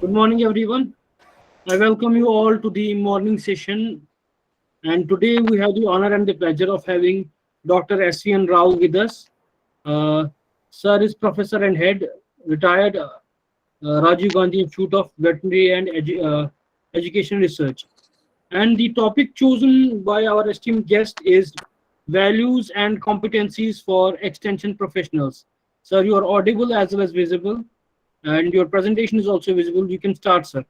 Good morning, everyone. I welcome you all to the morning session. And today we have the honor and the pleasure of having Dr. S.V.N. Rao with us. Sir is Professor and Head, retired Rajiv Gandhi Institute of Veterinary and Education Research. And the topic chosen by our esteemed guest is values and competencies for extension professionals. Sir, you are audible as well as visible, and your presentation is also visible. You can start, sir.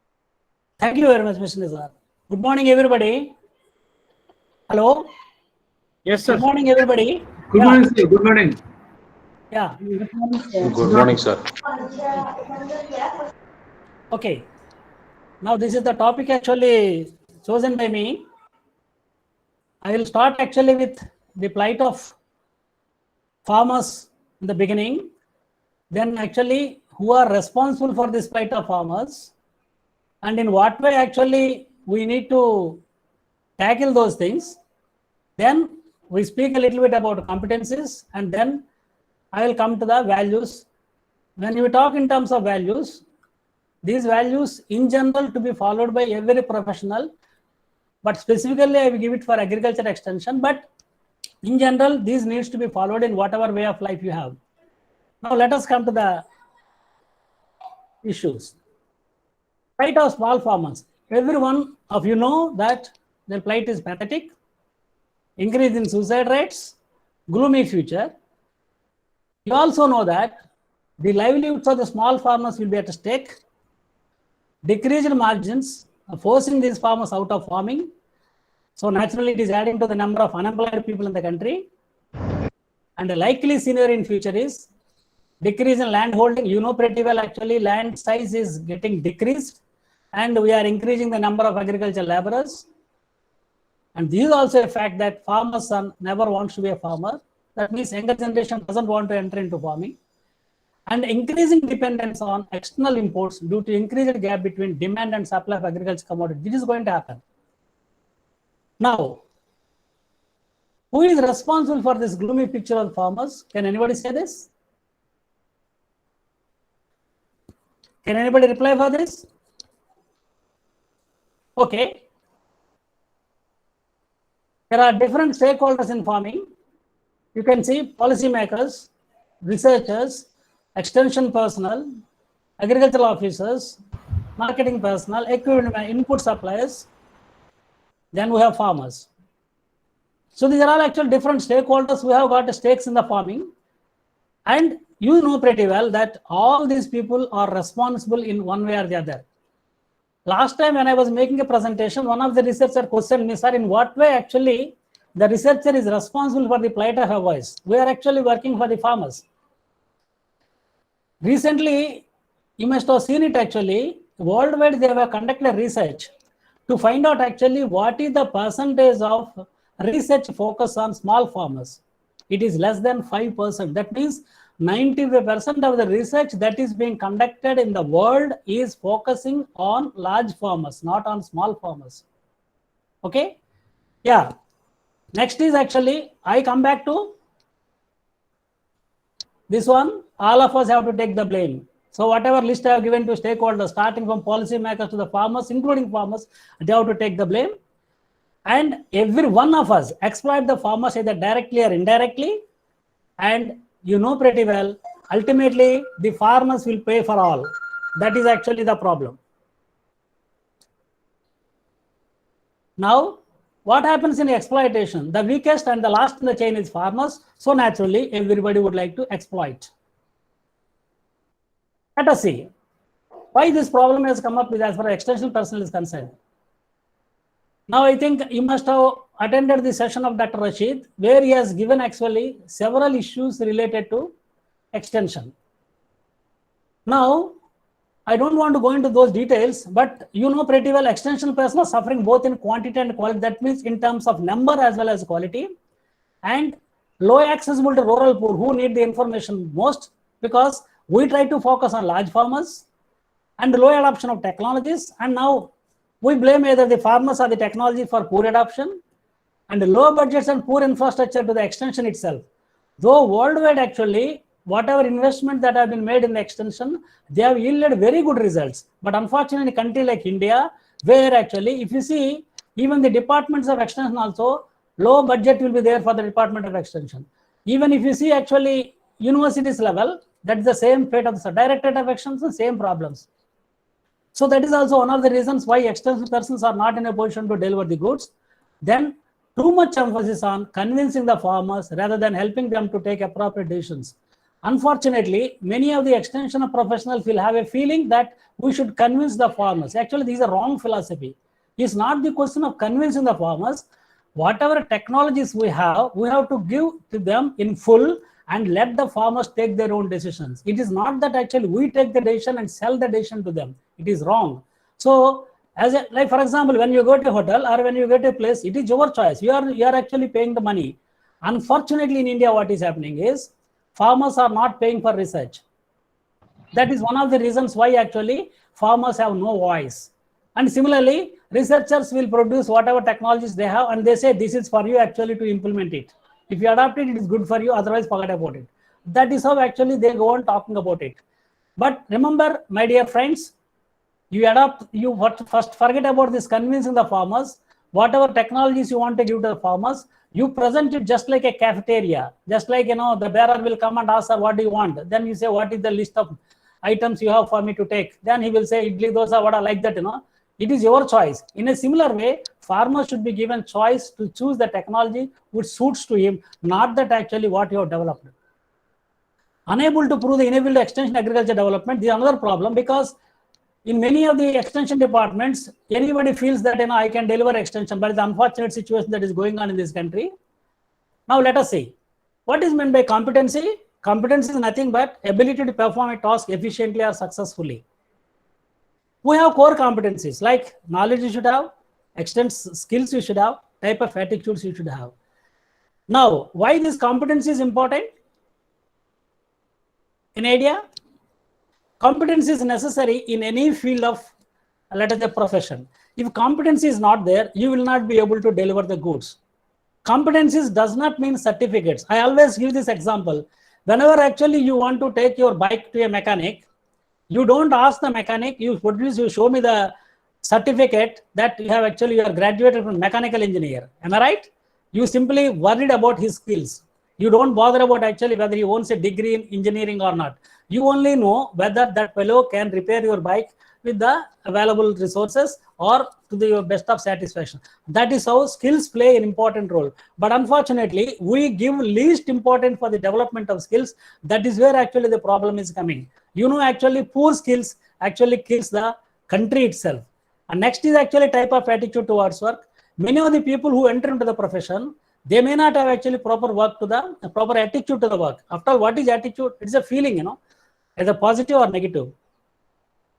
Thank you very much, Mr. Nizar. Good morning, everybody. Hello. Yes, sir. Good morning, everybody. Good morning, sir. Good morning. Yeah. Good morning, sir. Okay. Now this is the topic actually chosen by me. I will start actually with the plight of farmers in the beginning. Then actually who are responsible for this plight of farmers, and in what way actually we need to tackle those things. Then we speak a little bit about competencies, and then I will come to the values. When you talk in terms of values, these values in general to be followed by every professional, but specifically I will give it for agriculture extension, but in general these needs to be followed in whatever way of life you have. Now let us come to the issues. Plight of small farmers. Every one of you know that their plight is pathetic, increase in suicide rates, gloomy future. You also know that the livelihoods of the small farmers will be at stake, decreased margins are forcing these farmers out of farming. So naturally it is adding to the number of unemployed people in the country. And the likely scenario in future is decrease in land holding. You know pretty well actually land size is getting decreased, and we are increasing the number of agricultural laborers. And this is also a fact that farmer's son never wants to be a farmer. That means younger generation doesn't want to enter into farming. And increasing dependence on external imports due to increased gap between demand and supply of agricultural commodities. This is going to happen. Now, who is responsible for this gloomy picture of farmers? Can anybody say this? Can anybody reply for this? Okay. There are different stakeholders in farming. You can see policymakers, researchers, extension personnel, agricultural officers, marketing personnel, equipment input suppliers. Then we have farmers. So these are all actual different stakeholders who have got stakes in the farming. And you know pretty well that all these people are responsible in one way or the other. Last time when I was making a presentation, one of the researchers questioned me, sir, in what way actually the researcher is responsible for the plight of a voice? We are actually working for the farmers. Recently, you must have seen it actually, worldwide they have conducted research to find out actually what is the percentage of research focus on small farmers. It is less than 5%. That means 95% of the research that is being conducted in the world is focusing on large farmers, not on small farmers. Okay? Yeah. Next is actually, I come back to this one. All of us have to take the blame. So whatever list I have given to stakeholders, starting from policymakers to the farmers, including farmers, they have to take the blame. And every one of us exploit the farmers either directly or indirectly. And you know pretty well, ultimately the farmers will pay for all. That is actually the problem. Now, what happens in exploitation? The weakest and the last in the chain is farmers. So naturally, everybody would like to exploit. Let us see why this problem has come up with as far as extension personnel is concerned. Now, I think you must have attended the session of Dr. Rashid, where he has given actually several issues related to extension. Now, I don't want to go into those details, but you know pretty well extension personnel are suffering both in quantity and quality. That means in terms of number as well as quality, and low accessible to rural poor who need the information most, because we try to focus on large farmers and low adoption of technologies. And now we blame either the farmers or the technology for poor adoption, and low budgets and poor infrastructure to the extension itself. Though worldwide actually whatever investment that have been made in the extension, they have yielded very good results. But unfortunately, in a country like India, where actually, if you see, even the departments of extension also, low budget will be there for the Department of Extension. Even if you see actually universities level, that's the same fate of the Directorate of Extension, same problems. So that is also one of the reasons why extension persons are not in a position to deliver the goods. Then too much emphasis on convincing the farmers rather than helping them to take appropriate decisions. Unfortunately, many of the extension professionals will have a feeling that we should convince the farmers. Actually, this is a wrong philosophy. It's not the question of convincing the farmers. Whatever technologies we have to give to them in full and let the farmers take their own decisions. It is not that actually we take the decision and sell the decision to them. It is wrong. So, like for example, when you go to a hotel or when you go to a place, it is your choice. You are actually paying the money. Unfortunately, in India, what is happening is farmers are not paying for research. That is one of the reasons why actually farmers have no voice. And similarly, researchers will produce whatever technologies they have and they say this is for you actually to implement it. If you adopt it, it is good for you, otherwise forget about it. That is how actually they go on talking about it. But remember, my dear friends, first forget about this convincing the farmers. Whatever technologies you want to give to the farmers, you present it just like a cafeteria. Just like, the bearer will come and ask, sir, what do you want? Then you say, what is the list of items you have for me to take? Then he will say, idli, dosa, vada, like that, It is your choice. In a similar way, farmers should be given choice to choose the technology which suits to him, not that actually what you have developed. Unable to prove the enable extension agriculture development, this is another problem, because in many of the extension departments, anybody feels that I can deliver extension, but the unfortunate situation that is going on in this country. Now let us see. What is meant by competency? Competency is nothing but ability to perform a task efficiently or successfully. We have core competencies like knowledge you should have, skills you should have, type of attitudes you should have. Now, why this competency is important? An idea? Competency is necessary in any field of, let us say, profession. If competency is not there, you will not be able to deliver the goods. Competencies does not mean certificates. I always give this example. Whenever actually you want to take your bike to a mechanic, you don't ask the mechanic, you show me the certificate that you are graduated from mechanical engineer. Am I right? You simply worried about his skills. You don't bother about actually whether he owns a degree in engineering or not. You only know whether that fellow can repair your bike with the available resources or to your best of satisfaction. That is how skills play an important role. But unfortunately, we give least importance for the development of skills. That is where actually the problem is coming. Actually poor skills actually kills the country itself. And next is actually type of attitude towards work. Many of the people who enter into the profession, they may not have actually proper attitude to the work. After all, what is attitude? It's a feeling, either positive or negative.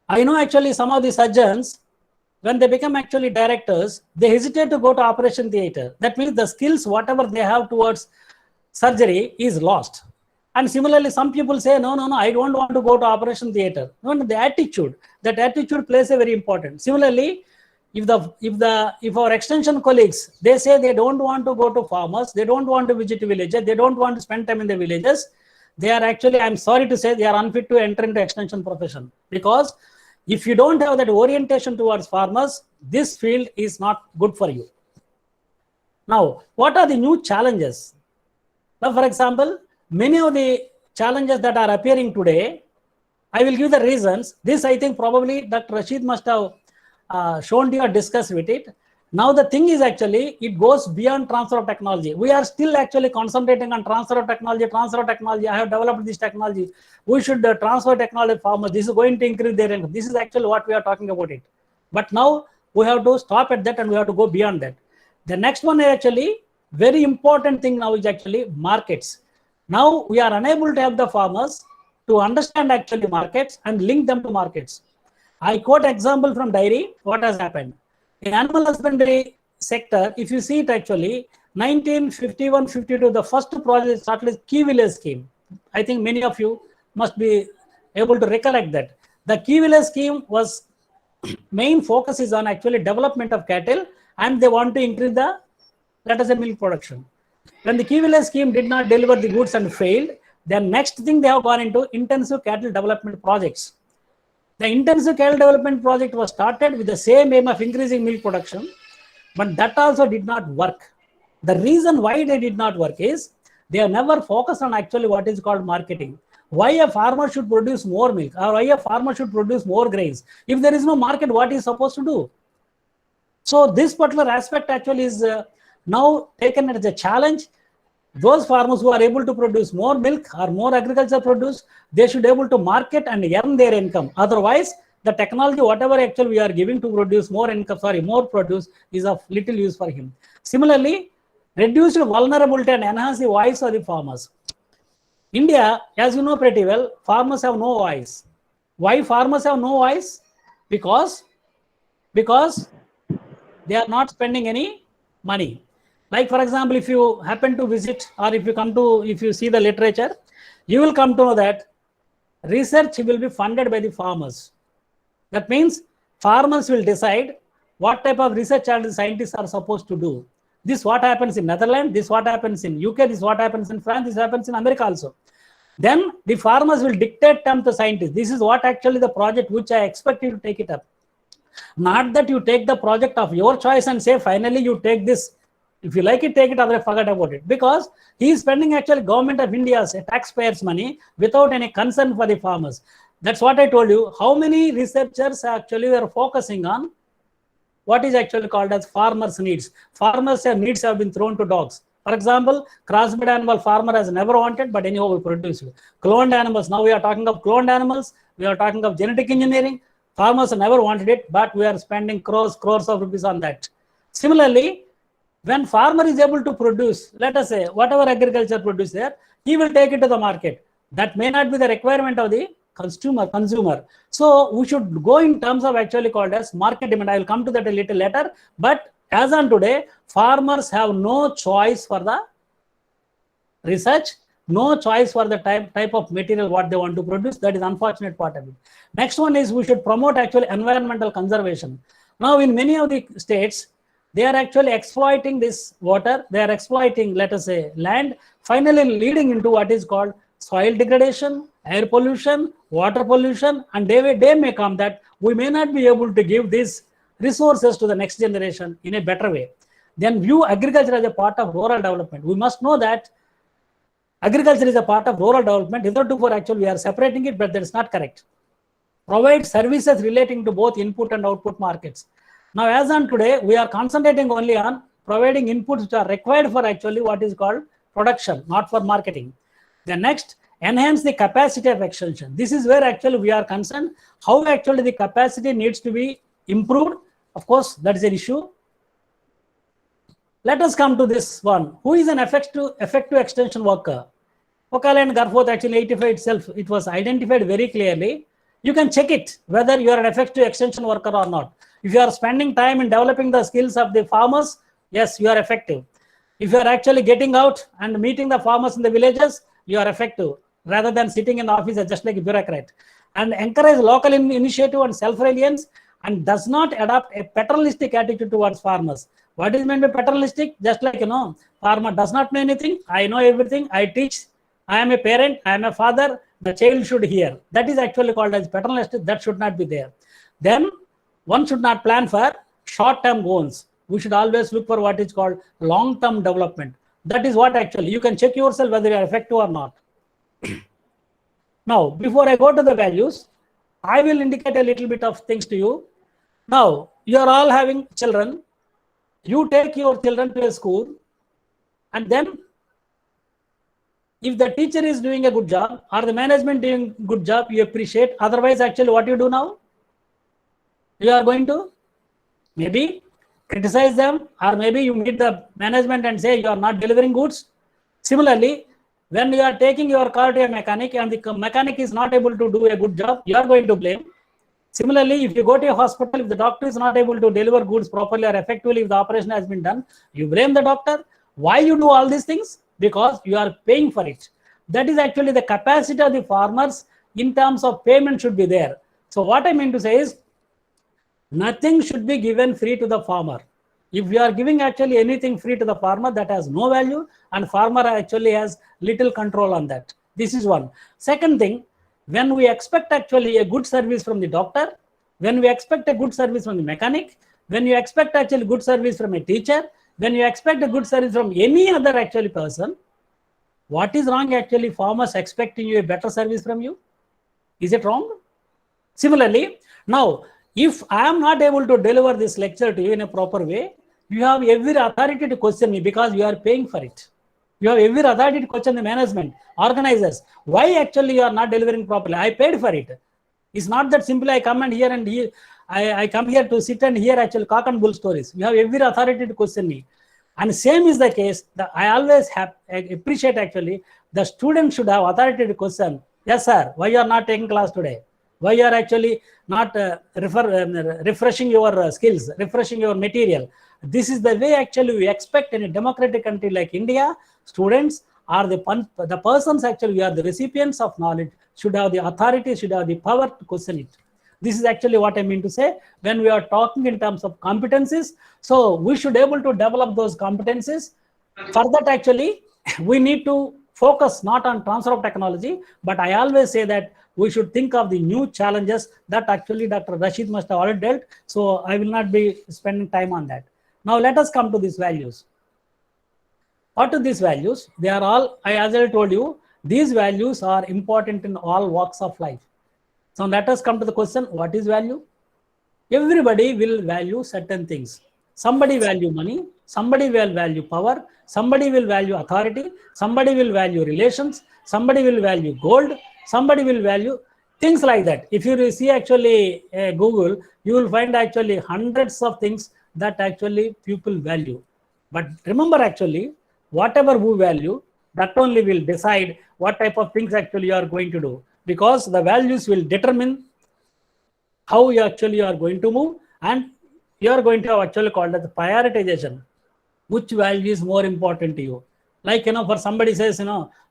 I know actually some of the surgeons, when they become actually directors, they hesitate to go to operation theater. That means the skills, whatever they have towards surgery is lost. And similarly, some people say, no, I don't want to go to operation theater. No, the attitude, that attitude plays a very important. Similarly, if our extension colleagues, they say they don't want to go to farmers, they don't want to visit villages, they don't want to spend time in the villages, they are actually, I'm sorry to say, they are unfit to enter into extension profession. Because if you don't have that orientation towards farmers, this field is not good for you. Now, what are the new challenges? Now, for example, many of the challenges that are appearing today, I will give the reasons. This, I think, probably Dr. Rashid must have shown you or discussed with it. Now, the thing is actually, it goes beyond transfer of technology. We are still actually concentrating on transfer of technology. I have developed this technology. We should transfer technology to farmers. This is going to increase their income. This is actually what we are talking about it. But now, we have to stop at that and we have to go beyond that. The next one is actually, very important thing now is actually markets. Now, we are unable to help the farmers to understand actually markets and link them to markets. I quote example from dairy, what has happened. In animal husbandry sector, if you see it actually, 1951-52, the first project started with Key Village Scheme. I think many of you must be able to recollect that. The Key Village Scheme was, main focus is on actually development of cattle, and they want to increase the, let us say, milk production. When the Key Village Scheme did not deliver the goods and failed, Then next thing they have gone into intensive cattle development projects. The intensive cattle development project was started with the same aim of increasing milk production, but that also did not work. The reason why they did not work is they have never focused on actually what is called marketing. Why a farmer should produce more milk, or why a farmer should produce more grains? If there is no market, what is supposed to do? So this particular aspect actually is now taken as a challenge. Those farmers who are able to produce more milk or more agriculture produce, they should be able to market and earn their income. Otherwise, the technology, whatever actually we are giving to produce more income, more produce, is of little use for him. Similarly, reduced vulnerability and enhance the voice of the farmers. India, as you know pretty well, farmers have no voice. Why farmers have no voice? Because they are not spending any money. Like for example, if you happen to visit, or if you see the literature, you will come to know that research will be funded by the farmers. That means farmers will decide what type of research the scientists are supposed to do. This what happens in Netherlands, this what happens in UK, this what happens in France, this happens in America also. Then the farmers will dictate them to scientists. This is what actually the project which I expect you to take it up. Not that you take the project of your choice and say, finally you take this. If you like it, take it, otherwise forget about it. Because he is spending actually government of India's taxpayers' money without any concern for the farmers. That's what I told you. How many researchers actually are focusing on what is actually called as farmers' needs. Farmers' needs have been thrown to dogs. For example, crossbred animal farmer has never wanted, but anyhow we produce it. Cloned animals, now we are talking of cloned animals, we are talking of genetic engineering. Farmers never wanted it, but we are spending crores of rupees on that. Similarly, when farmer is able to produce, let us say, whatever agriculture produce there, he will take it to the market. That may not be the requirement of the consumer. So we should go in terms of actually called as market demand. I will come to that a little later. But as on today, farmers have no choice for the research, no choice for the type of material what they want to produce. That is unfortunate part of it. Next one is we should promote actually environmental conservation. Now in many of the states, they are actually exploiting this water. They are exploiting, let us say, land, finally leading into what is called soil degradation, air pollution, water pollution, and day may come that we may not be able to give these resources to the next generation in a better way. Then view agriculture as a part of rural development. We must know that agriculture is a part of rural development. Hitherto actually we are separating it, but that is not correct. Provide services relating to both input and output markets. Now, as on today, we are concentrating only on providing inputs which are required for actually what is called production, not for marketing. The next, enhance the capacity of extension. This is where actually we are concerned. How actually the capacity needs to be improved. Of course, that is an issue. Let us come to this one. Who is an effective extension worker? Pokale and Garforth actually 85 itself, it was identified very clearly. You can check it whether you are an effective extension worker or not. If you are spending time in developing the skills of the farmers, yes, you are effective. If you are actually getting out and meeting the farmers in the villages, you are effective rather than sitting in the office just like a bureaucrat. And encourage local initiative and self-reliance and does not adopt a paternalistic attitude towards farmers. What is meant by paternalistic? Just like, farmer does not know anything. I know everything. I teach. I am a parent. I am a father. The child should hear. That is actually called as paternalistic. That should not be there. Then one should not plan for short-term goals. We should always look for what is called long-term development. That is what actually you can check yourself whether you are effective or not. Now, before I go to the values, I will indicate a little bit of things to you. Now, you are all having children. You take your children to a school, and then if the teacher is doing a good job or the management doing a good job, you appreciate. Otherwise, actually, what you do now? You are going to maybe criticize them, or maybe you meet the management and say you are not delivering goods. Similarly, when you are taking your car to a mechanic and the mechanic is not able to do a good job, you are going to blame. Similarly, if you go to a hospital, if the doctor is not able to deliver goods properly or effectively, if the operation has been done, you blame the doctor. Why you do all these things? Because you are paying for it. That is actually the capacity of the farmers in terms of payment should be there. So what I mean to say is, nothing should be given free to the farmer. If you are giving actually anything free to the farmer, that has no value, and farmer actually has little control on that. This is one. Second thing, when we expect actually a good service from the doctor, when we expect a good service from the mechanic, when you expect actually good service from a teacher, when you expect a good service from any other actually person, what is wrong actually farmers expecting you a better service from you? Is it wrong? Similarly, now, if I am not able to deliver this lecture to you in a proper way, you have every authority to question me because you are paying for it. You have every authority to question the management, organizers. Why actually you are not delivering properly? I paid for it. It's not that simply I come and here and here, I come here to sit and hear actually cock and bull stories. You have every authority to question me. And same is the case. I always appreciate actually the student should have authority to question. Yes, sir. Why you are not taking class today? Why you are actually not refreshing your skills, refreshing your material? This is the way actually we expect in a democratic country like India. Students are the persons actually, we are the recipients of knowledge, should have the authority, should have the power to question it. This is actually what I mean to say when we are talking in terms of competencies. So we should be able to develop those competencies. For that actually, we need to focus not on transfer of technology, but I always say that we should think of the new challenges that actually Dr. Rashid must have already dealt. So I will not be spending time on that. Now let us come to these values. What are these values? They are all, as I told you, these values are important in all walks of life. So let us come to the question, what is value? Everybody will value certain things. Somebody value money, somebody will value power, somebody will value authority, somebody will value relations, somebody will value gold, somebody will value things like that. If you see actually Google, you will find actually hundreds of things that actually people value. But remember actually, whatever we value, that only will decide what type of things actually you are going to do. Because the values will determine how you actually are going to move, and you are going to have actually called as prioritization. Which value is more important to you? Like, for somebody says,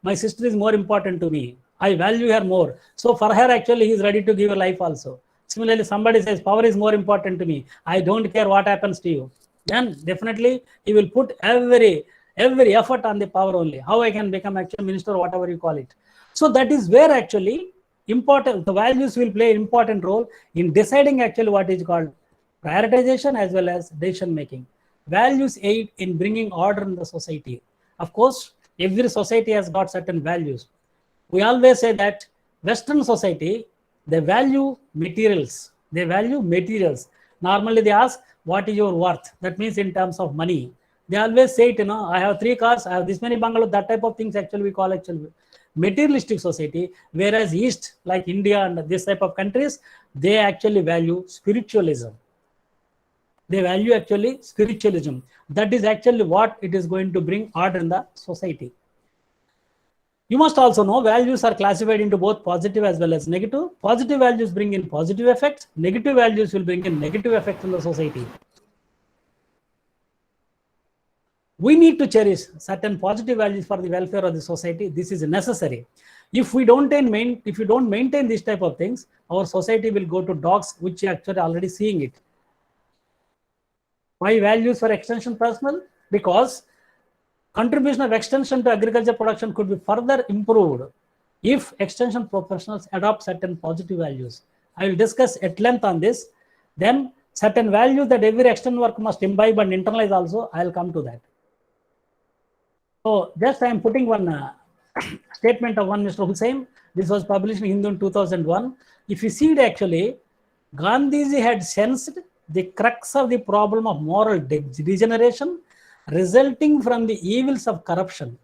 my sister is more important to me. I value her more. So for her, actually, he is ready to give a life also. Similarly, somebody says power is more important to me. I don't care what happens to you. Then definitely he will put every effort on the power only. How I can become actual minister, whatever you call it. So that is where actually important, the values will play an important role in deciding actually what is called prioritization as well as decision making. Values aid in bringing order in the society. Of course, every society has got certain values. We always say that Western society, they value materials. They value materials. Normally they ask, what is your worth? That means in terms of money. They always say it, I have 3 cars, I have this many bungalows, that type of things actually we call actually materialistic society. Whereas East, like India and this type of countries, they actually value spiritualism. They value actually spiritualism. That is actually what it is going to bring order in the society. You must also know values are classified into both positive as well as negative. Positive values bring in positive effects. Negative values will bring in negative effects in the society. We need to cherish certain positive values for the welfare of the society. This is necessary. If you don't maintain this type of things, our society will go to dogs, which are actually already seeing it. Why values for extension personal? Because contribution of extension to agriculture production could be further improved if extension professionals adopt certain positive values. I will discuss at length on this. Then certain values that every extension work must imbibe and internalize also, I will come to that. So just I am putting one statement of one Mr. Hussain. This was published in Hindu in 2001. If you see it actually, Gandhiji had sensed the crux of the problem of moral degeneration resulting from the evils of corruption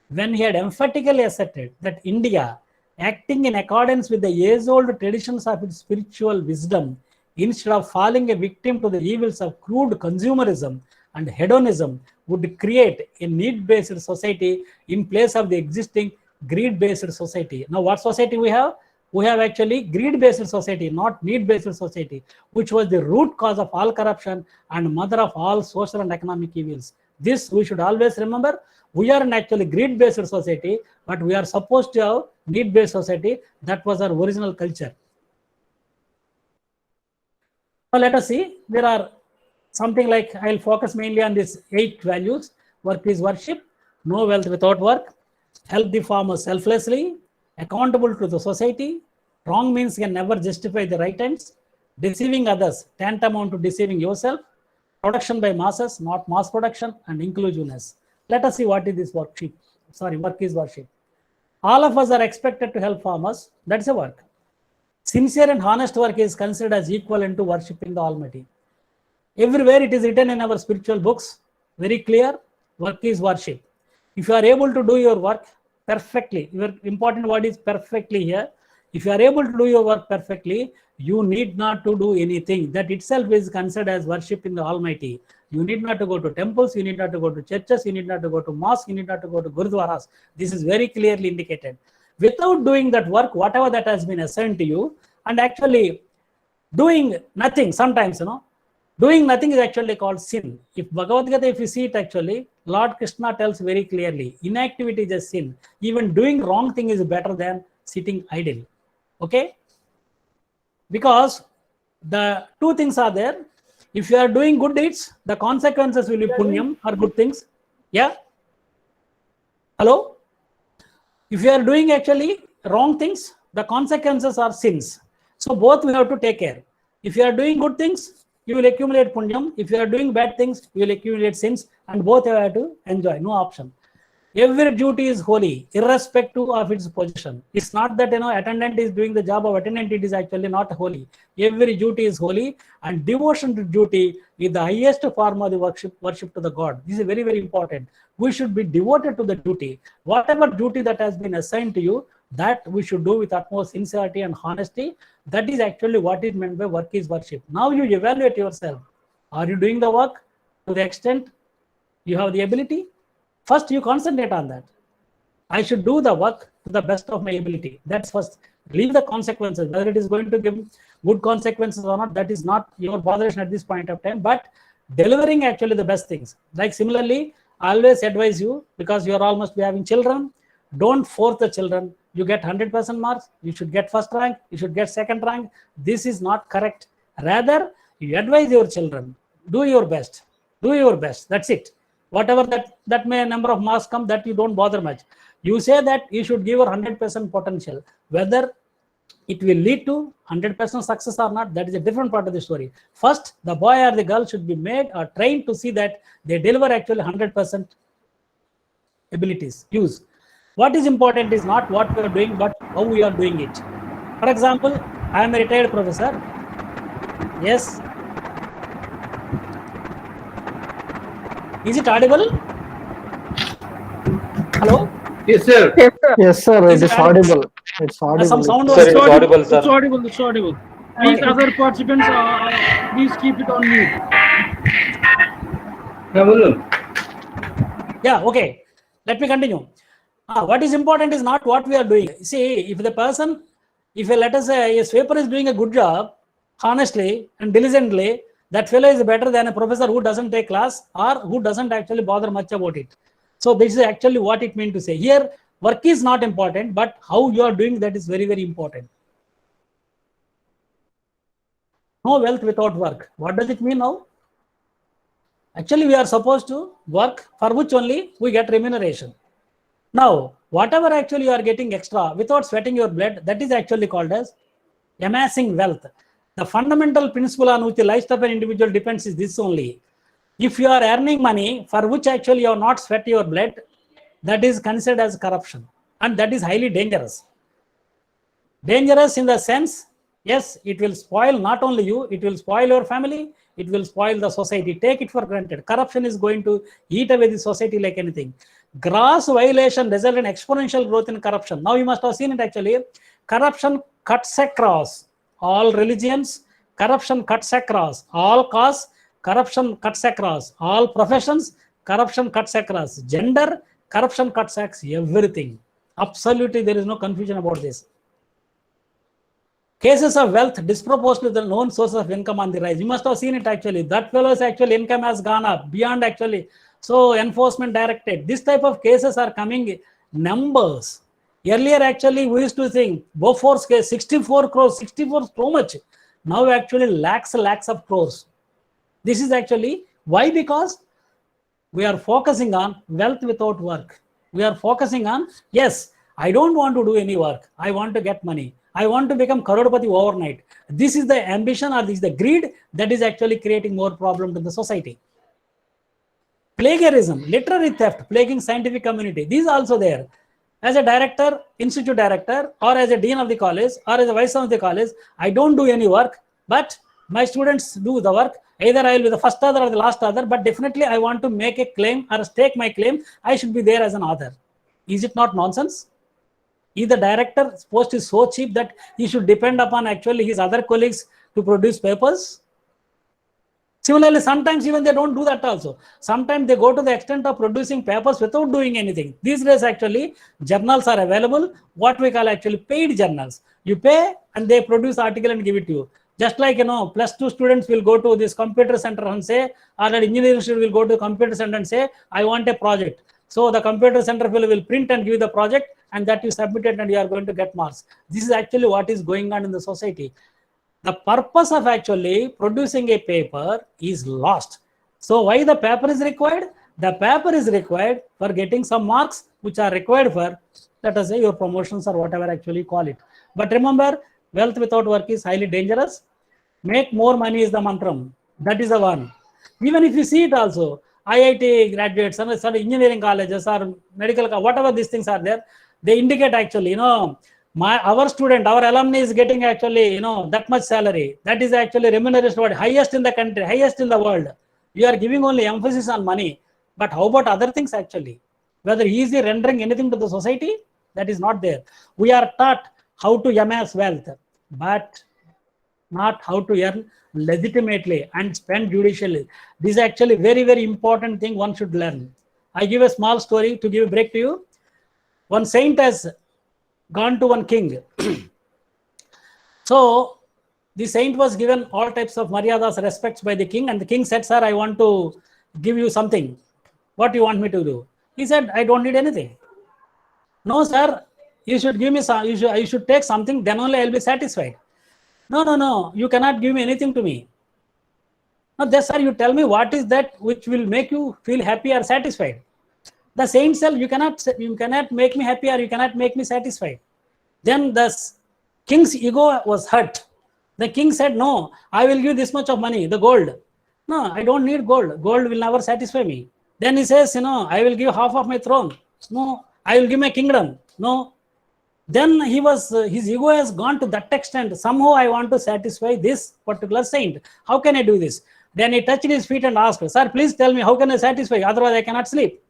when he had emphatically asserted that India, acting in accordance with the age-old traditions of its spiritual wisdom, instead of falling a victim to the evils of crude consumerism and hedonism, would create a need-based society in place of the existing greed-based society. Now, what society we have? We have actually greed-based society, not need-based society, which was the root cause of all corruption and mother of all social and economic evils. This we should always remember. We are an actually greed-based society, but we are supposed to have need-based society. That was our original culture. Now let us see. There are something like, I'll focus mainly on these 8 values. Work is worship, no wealth without work, help the farmer selflessly, accountable to the society. Wrong means can never justify the right ends. Deceiving others, tantamount to deceiving yourself. Production by masses, not mass production, and inclusiveness. Let us see what is this worship. Work is worship. All of us are expected to help farmers. That's a work. Sincere and honest work is considered as equivalent to worshipping the Almighty. Everywhere it is written in our spiritual books, very clear, work is worship. If you are able to do your work perfectly, your important word is perfectly here. If you are able to do your work perfectly, you need not to do anything. That itself is considered as worship in the Almighty. You need not to go to temples, you need not to go to churches, you need not to go to mosques, you need not to go to gurudwaras. This is very clearly indicated. Without doing that work, whatever that has been assigned to you, and actually doing nothing, sometimes, doing nothing is actually called sin. If Bhagavad Gita, if you see it actually, Lord Krishna tells very clearly, inactivity is a sin. Even doing wrong thing is better than sitting idle. Okay? Because the two things are there. If you are doing good deeds, the consequences will be punyam or good things. Yeah? Hello? If you are doing actually wrong things, the consequences are sins. So both we have to take care. If you are doing good things, you will accumulate punyam. If you are doing bad things, you will accumulate sins, and both you have to enjoy. No option. Every duty is holy, irrespective of its position. It's not that attendant is doing the job of attendant, it is actually not holy. Every duty is holy, and devotion to duty is the highest form of the worship to the God. This is very, very important. We should be devoted to the duty. Whatever duty that has been assigned to you, that we should do with utmost sincerity and honesty. That is actually what is meant by work is worship. Now you evaluate yourself. Are you doing the work to the extent you have the ability? First, you concentrate on that. I should do the work to the best of my ability. That's first. Leave the consequences. Whether it is going to give good consequences or not, that is not your botheration at this point of time. But delivering actually the best things. Like similarly, I always advise you, because you are all must be having children, don't force the children. You get 100% marks, you should get first rank, you should get second rank. This is not correct. Rather, you advise your children, do your best. Do your best. That's it. Whatever that may number of marks come, that you don't bother much. You say that you should give your 100% potential. Whether it will lead to 100% success or not, that is a different part of the story. First, the boy or the girl should be made or trained to see that they deliver actually 100% abilities, use. What is important is not what we are doing, but how we are doing it. For example, I am a retired professor. Yes. Is it audible? Hello? Yes, sir. Yes, sir. Is It it is audible. It's audible. Some sound Sir, was it's audible, It's sir. audible. It's audible. Please, Okay. other participants, please keep it on mute. Yeah, okay. Let me continue. What is important is not what we are doing. See, if the person, let us say a sweeper is doing a good job, honestly and diligently, that fellow is better than a professor who doesn't take class or who doesn't actually bother much about it. So this is actually what it means to say. Here, work is not important, but how you are doing that is very, very important. No wealth without work. What does it mean now? Actually, we are supposed to work for which only we get remuneration. Now, whatever actually you are getting extra without sweating your blood, that is actually called as amassing wealth. The fundamental principle on which the lifestyle of an individual depends is this only. If you are earning money for which actually you have not sweat your blood, that is considered as corruption, and that is highly dangerous. Dangerous in the sense, yes, it will spoil not only you, it will spoil your family, it will spoil the society. Take it for granted. Corruption is going to eat away the society like anything. Gross violation results in exponential growth in corruption. Now you must have seen it actually. Corruption cuts across all religions, corruption cuts across all castes, corruption cuts across all professions, corruption cuts across gender, corruption cuts across everything. Absolutely, there is no confusion about this. Cases of wealth disproportionate to the known sources of income on the rise. You must have seen it actually. That fellow's actual income has gone up beyond actually. So enforcement directed. This type of cases are coming numbers. Earlier actually we used to think Bofor's case 64 crores, 64 so much. Now actually lakhs of crores. This is actually why? Because we are focusing on wealth without work. We are focusing on, yes, I don't want to do any work. I want to get money. I want to become Karodpati overnight. This is the ambition or this is the greed that is actually creating more problems in the society. Plagiarism, literary theft, plaguing scientific community. These are also there. As a director, institute director, or as a dean of the college, or as a vice chancellor of the college, I don't do any work, but my students do the work. Either I will be the first author or the last author, but definitely I want to make a claim or stake my claim. I should be there as an author. Is it not nonsense? Is the director's post is so cheap that he should depend upon actually his other colleagues to produce papers? Similarly, sometimes even they don't do that also. Sometimes they go to the extent of producing papers without doing anything. These days actually journals are available, what we call actually paid journals. You pay and they produce article and give it to you. Just like, +2 students will go to this computer center and say, or an engineering student will go to the computer center and say, I want a project. So the computer center will print and give the project, and that you submit it and you are going to get marks. This is actually what is going on in the society. The purpose of actually producing a paper is lost. So why the paper is required? The paper is required for getting some marks which are required for, let us say, your promotions or whatever actually you call it. But remember, wealth without work is highly dangerous. Make more money is the mantram. That is the one. Even if you see it also, IIT graduates, or engineering colleges or medical, whatever these things are there, they indicate actually, our student, our alumni is getting actually, that much salary. That is actually remuneration, highest in the country, highest in the world. You are giving only emphasis on money. But how about other things actually? Whether he is rendering anything to the society, that is not there. We are taught how to amass wealth, but not how to earn legitimately and spend judicially. This is actually very, very important thing one should learn. I give a small story to give a break to you. One saint has gone to one king. So the saint was given all types of maryadas, respects by the king, and the king said, sir, I want to give you something. What do you want me to do? He said, I don't need anything. No, sir, you should give me some, you should take something, then only I'll be satisfied. No, you cannot give me anything to me. No, that's sir, you tell me what is that which will make you feel happy or satisfied. The saint said, you cannot make me happy or you cannot make me satisfied. Then the king's ego was hurt. The king said, no, I will give this much of money, the gold. No, I don't need gold. Gold will never satisfy me. Then he says, I will give half of my throne. No, I will give my kingdom. No. Then his ego has gone to that extent. Somehow I want to satisfy this particular saint. How can I do this? Then he touched his feet and asked, sir, please tell me, how can I satisfy you? Otherwise I cannot sleep.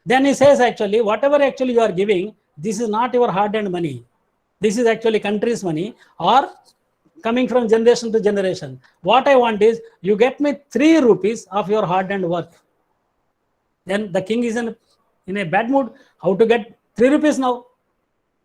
Then he says, actually, whatever actually you are giving, this is not your hard-earned money. This is actually country's money or coming from generation to generation. What I want is, you get me 3 rupees of your hard-earned work. Then the king is in a bad mood. How to get 3 rupees now?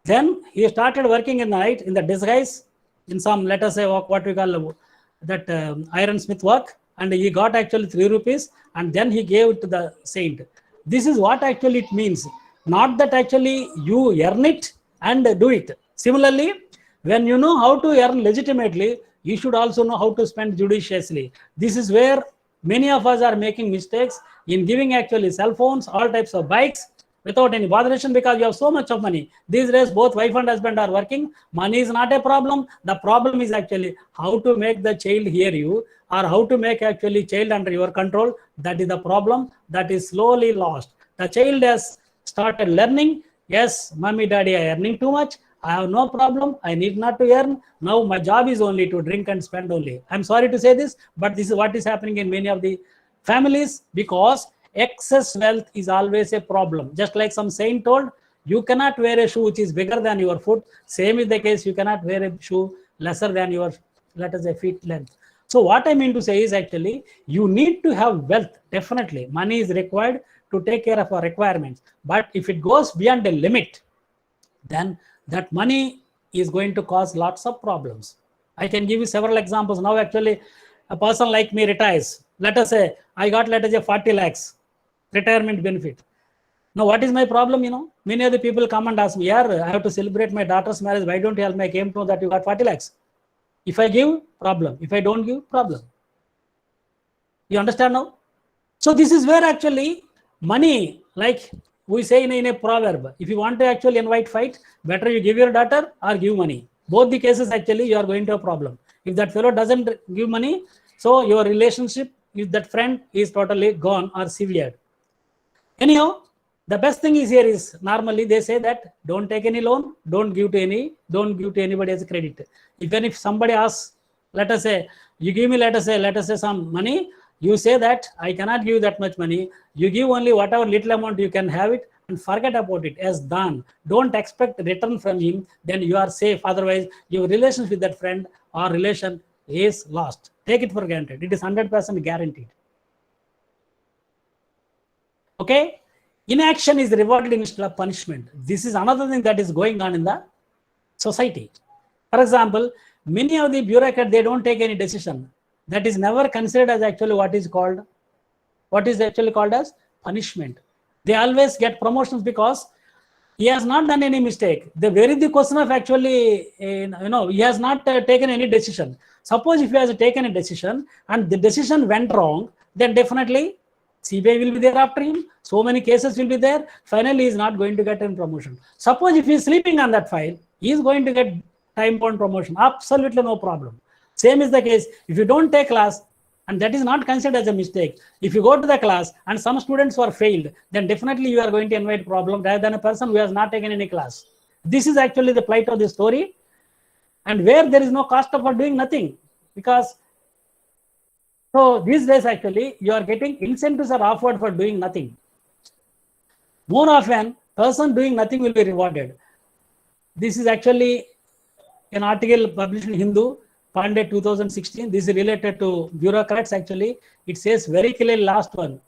Then he started working in the night in the disguise in some, let us say, what we call that ironsmith work, and he got actually 3 rupees, and then he gave it to the saint. This is what actually it means. Not that actually you earn it and do it. Similarly, when you know how to earn legitimately, you should also know how to spend judiciously. This is where many of us are making mistakes in giving actually cell phones, all types of bikes, without any botheration, because you have so much of money. These days, both wife and husband are working. Money is not a problem. The problem is actually how to make the child hear you, or how to make actually child under your control. That is the problem that is slowly lost. The child has started learning, yes, mommy, daddy are earning too much. I have no problem. I need not to earn. Now my job is only to drink and spend only. I'm sorry to say this, but this is what is happening in many of the families, because excess wealth is always a problem. Just like some saint told, you cannot wear a shoe which is bigger than your foot. Same is the case, you cannot wear a shoe lesser than your, let us say, feet length. So what I mean to say is actually, you need to have wealth. Definitely, money is required to take care of our requirements. But if it goes beyond a limit, then that money is going to cause lots of problems. I can give you several examples. Now actually, a person like me retires. Let us say, I got, let us say, 40 lakhs retirement benefit. Now, what is my problem? Many of the people come and ask me, I have to celebrate my daughter's marriage. Why don't you help me? I came to know that you got 40 lakhs. If I give, problem. If I don't give, problem. You understand now? So this is where actually money, like we say in a proverb, if you want to actually invite fight, better you give your daughter or give money. Both the cases actually you are going to have a problem. If that fellow doesn't give money, so your relationship with that friend is totally gone or severed. Anyhow, the best thing is here is normally they say that don't take any loan, don't give to anybody as a credit. Even if somebody asks, let us say, you give me, let us say some money, you say that I cannot give that much money. You give only whatever little amount you can have it and forget about it as done. Don't expect return from him, then you are safe. Otherwise, your relationship with that friend or relation is lost. Take it for granted. It is 100% guaranteed. Okay, inaction is rewarded instead of punishment. This is another thing that is going on in the society. For example, many of the bureaucrats, they don't take any decision. That is never considered as actually what is actually called as punishment. They always get promotions because he has not done any mistake. The question of actually, he has not taken any decision. Suppose if he has taken a decision and the decision went wrong, then definitely CBI will be there after him. So many cases will be there. Finally, he is not going to get any promotion. Suppose if he is sleeping on that file, he is going to get time-bound promotion. Absolutely no problem. Same is the case. If you don't take class, and that is not considered as a mistake. If you go to the class and some students who are failed, then definitely you are going to invite problem rather than a person who has not taken any class. This is actually the plight of the story, and where there is no cost for doing nothing. Because so these days actually you are getting incentives are offered for doing nothing. More often, person doing nothing will be rewarded. This is actually an article published in Hindu, Pandey 2016. This is related to bureaucrats actually. It says very clearly, last one.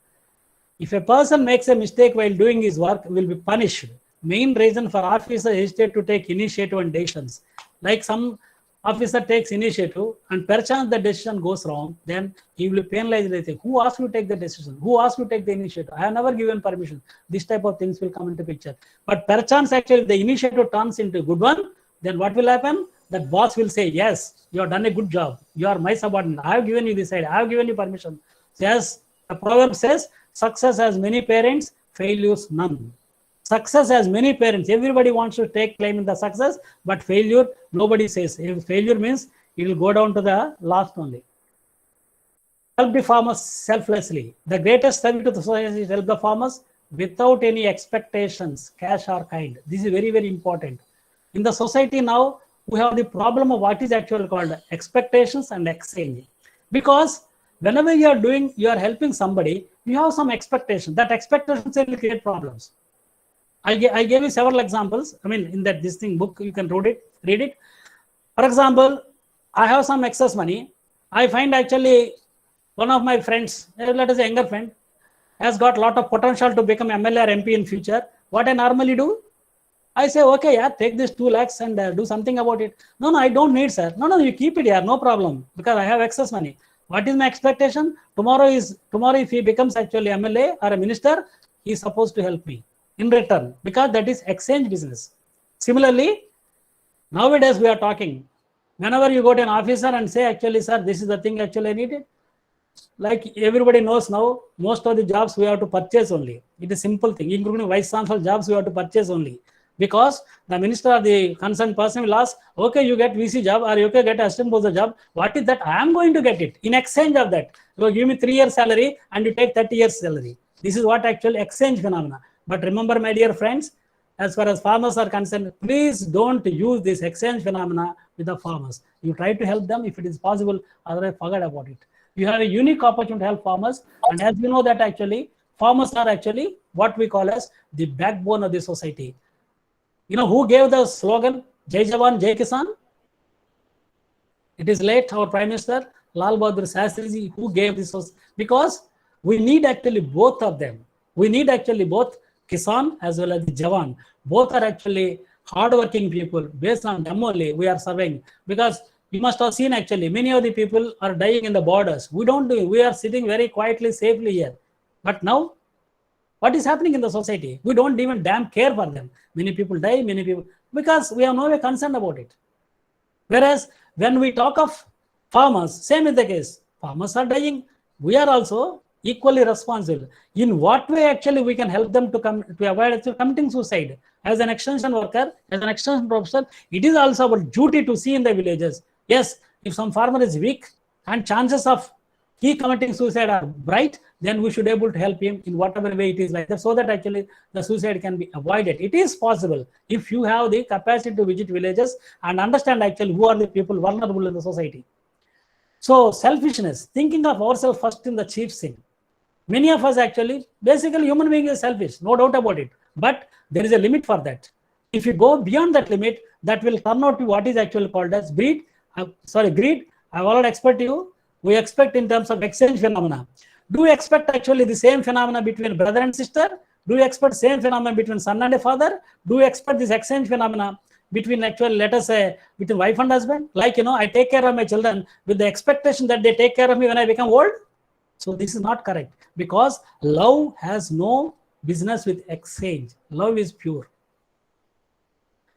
If a person makes a mistake while doing his work, will be punished. Main reason for officer hesitate to take initiative and decisions. Like some officer takes initiative and perchance the decision goes wrong, then he will be penalized. Who asked you to take the decision? Who asked you to take the initiative? I have never given permission. This type of things will come into picture. But perchance actually the initiative turns into a good one, then what will happen? That boss will say, yes, you have done a good job. You are my subordinate. I have given you this side. I have given you permission. So as the proverb says, success has many parents, failures none. Success has many parents. Everybody wants to take claim in the success, but failure, nobody says. If failure means it will go down to the last only. Help the farmers selflessly. The greatest service to the society is help the farmers without any expectations, cash or kind. This is very, very important. In the society now, we have the problem of what is actually called expectations and exchange. Because whenever you are helping somebody, you have some expectation. That expectations will create problems. I gave you several examples. I mean, in that book, you can read it. For example, I have some excess money. I find actually one of my friends, let us say younger friend, has got a lot of potential to become MLA or MP in future. What I normally do? I say, okay, yeah, take this 2 lakhs and do something about it. No, I don't need, sir. No, you keep it here, no problem, because I have excess money. What is my expectation? Tomorrow if he becomes actually MLA or a minister, he is supposed to help me in return, because that is exchange business. Similarly, nowadays we are talking. Whenever you go to an officer and say, actually, sir, this is the thing actually I needed. Like everybody knows now, most of the jobs we have to purchase only. It is a simple thing, including vice chancellor jobs we have to purchase only. Because the minister or the concerned person will ask, okay, you get VC job or you can get assistant professor job. What is that? I am going to get it. In exchange of that, you give me 3 years salary and you take 30 years salary. This is what actual exchange phenomena. But remember, my dear friends, as far as farmers are concerned, please don't use this exchange phenomena with the farmers. You try to help them if it is possible, otherwise forget about it. You have a unique opportunity to help farmers. And as you know that actually, farmers are actually what we call as the backbone of the society. You know who gave the slogan, Jai Jawan, Jai Kisan? It is late, our Prime Minister, Lal Bahadur Shastri, who gave this, because we need actually both of them. We need actually both Kisan as well as the Jawan. Both are actually hardworking people. Based on them only, we are surveying. Because you must have seen actually, many of the people are dying in the borders. We don't do it. We are sitting very quietly, safely here. But now, what is happening in the society? We don't even damn care for them. Many people die, because we are no way concerned about it. Whereas when we talk of farmers, same is the case. Farmers are dying. We are also equally responsible. In what way actually we can help them to come to avoid actually committing suicide? As an extension worker, as an extension professor, it is also our duty to see in the villages. Yes, if some farmer is weak and chances of he committing suicide are bright, then we should be able to help him in whatever way it is like that, so that actually the suicide can be avoided. It is possible if you have the capacity to visit villages and understand actually who are the people vulnerable in the society. So selfishness, thinking of ourselves first in the chief sin. Many of us actually, basically human being is selfish, no doubt about it. But there is a limit for that. If you go beyond that limit, that will turn out to what is actually called as greed. Greed. I've already explained to you. We expect in terms of exchange phenomena. Do we expect actually the same phenomena between brother and sister? Do we expect same phenomena between son and a father? Do we expect this exchange phenomena between actually, let us say, between wife and husband? Like, I take care of my children with the expectation that they take care of me when I become old. So this is not correct, because love has no business with exchange. Love is pure.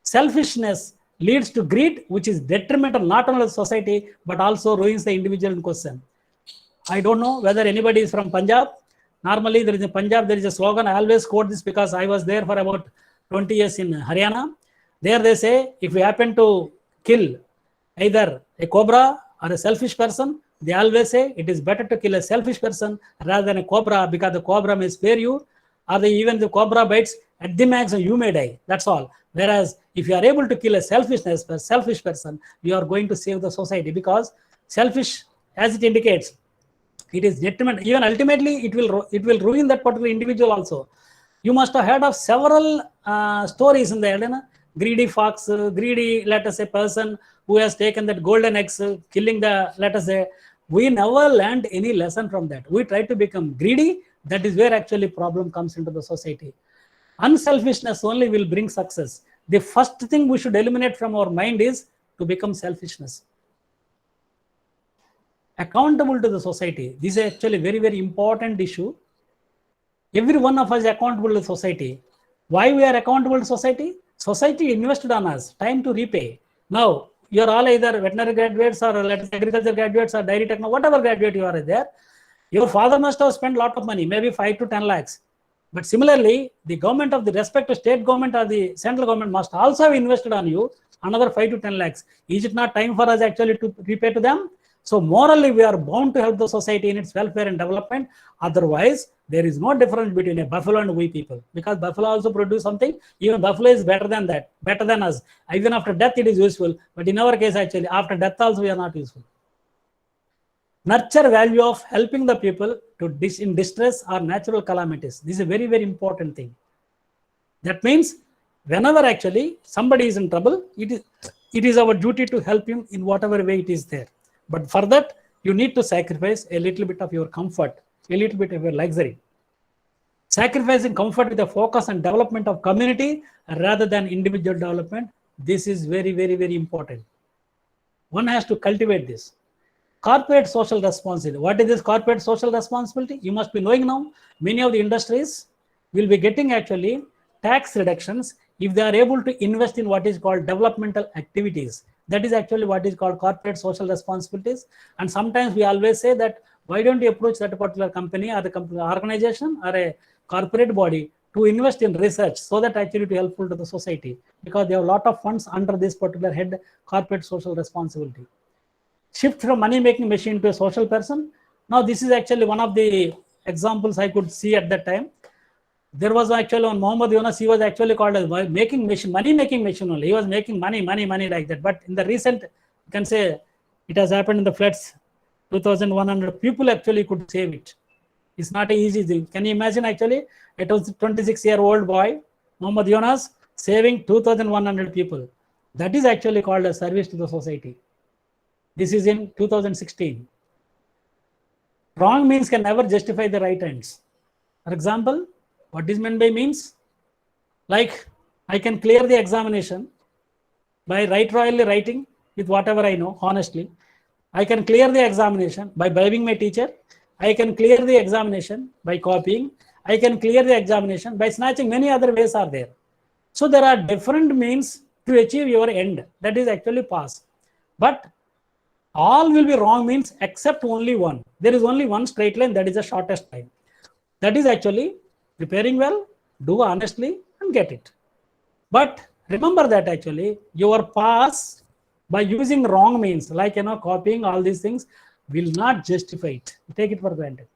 Selfishness leads to greed, which is detrimental not only to society, but also ruins the individual in question. I don't know whether anybody is from Punjab. Normally, there is a Punjab, there is a slogan. I always quote this because I was there for about 20 years in Haryana. There they say, if we happen to kill either a cobra or a selfish person, they always say it is better to kill a selfish person rather than a cobra, because the cobra may spare you, or even the cobra bites, at the maximum you may die. That's all. Whereas if you are able to kill a selfish person, you are going to save the society, because selfish, as it indicates, it is detriment. Even ultimately, it will ruin that particular individual also. You must have heard of several stories in the greedy fox, greedy, let us say, person who has taken that golden eggs, killing the, let us say. We never learned any lesson from that. We try to become greedy. That is where actually problem comes into the society. Unselfishness only will bring success. The first thing we should eliminate from our mind is to become selfishness. Accountable to the society. This is actually very, very important issue. Every one of us is accountable to society. Why we are accountable to society? Society invested on us, time to repay. Now, you are all either veterinary graduates or agriculture graduates or dairy technology, whatever graduate you are there. Your father must have spent a lot of money, maybe 5 to 10 lakhs. But similarly, the government of the respective state government or the central government must also have invested on you another 5 to 10 lakhs. Is it not time for us actually to repay to them? So morally, we are bound to help the society in its welfare and development. Otherwise, there is no difference between a buffalo and we people, because buffalo also produce something. Even buffalo is better than that, better than us. Even after death, it is useful. But in our case, actually, after death also, we are not useful. Nurture value of helping the people in distress or natural calamities. This is a very, very important thing. That means whenever actually somebody is in trouble, it is our duty to help him in whatever way it is there. But for that, you need to sacrifice a little bit of your comfort, a little bit of your luxury. Sacrificing comfort with a focus on development of community rather than individual development. This is very, very, very important. One has to cultivate this. Corporate social responsibility. What is this corporate social responsibility? You must be knowing now, many of the industries will be getting actually tax reductions if they are able to invest in what is called developmental activities. That is actually what is called corporate social responsibilities. And sometimes we always say that, why don't you approach that particular company or the company, organization or a corporate body to invest in research, so that actually to helpful to the society, because they have a lot of funds under this particular head, corporate social responsibility. Shift from money-making machine to a social person. Now, this is actually one of the examples I could see at that time. There was actually on Muhammad Yunus, he was actually called as money-making machine only. He was making money like that. But in the recent, you can say, it has happened in the floods, 2,100 people actually could save it. It's not an easy thing. Can you imagine actually? It was a 26-year-old boy, Muhammad Yunus, saving 2,100 people. That is actually called a service to the society. This is in 2016. Wrong means can never justify the right ends. For example, what is meant by means? Like, I can clear the examination by royally writing with whatever I know, honestly. I can clear the examination by bribing my teacher. I can clear the examination by copying. I can clear the examination by snatching. Many other ways are there. So there are different means to achieve your end. That is actually pass. But All will be wrong means except only one. There is only one straight line, that is the shortest line. That is actually preparing well, do honestly and get it. But remember that actually your pass by using wrong means, like copying all these things, will not justify it. Take it for granted.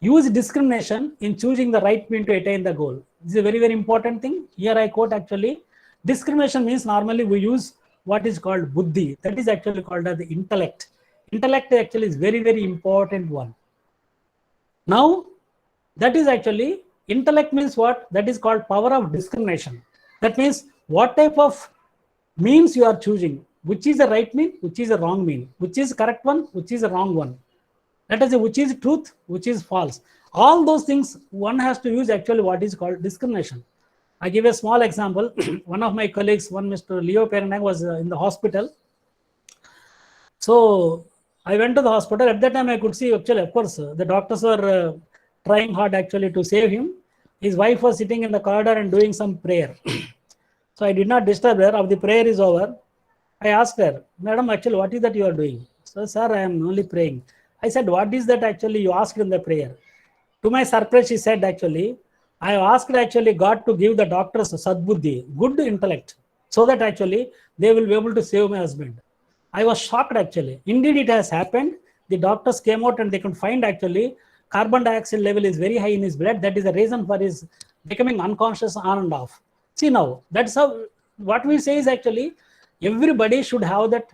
Use discrimination in choosing the right mean to attain the goal. This is a very, very important thing. Here I quote actually, discrimination means normally we use what is called buddhi. That is actually called as the intellect. Intellect actually is very, very important one. Now, that is actually, intellect means what? That is called power of discrimination. That means what type of means you are choosing, which is the right mean, which is the wrong mean, which is correct one, which is the wrong one. Let us say which is truth, which is false. All those things one has to use actually what is called discrimination. I give a small example. One of my colleagues, one Mr. Leo Perenang, was in the hospital. So I went to the hospital. At that time I could see actually, of course, the doctors were trying hard actually to save him. His wife was sitting in the corridor and doing some prayer. So I did not disturb her. After the prayer is over, I asked her, Madam, actually what is that you are doing? So, sir, I am only praying. I said, what is that actually you asked in the prayer? To my surprise, she said actually, I asked actually God to give the doctors sadbuddhi, good intellect, so that actually they will be able to save my husband. I was shocked actually. Indeed, it has happened. The doctors came out and they could find actually carbon dioxide level is very high in his blood. That is the reason for his becoming unconscious on and off. See now, that's how, what we say is actually, everybody should have that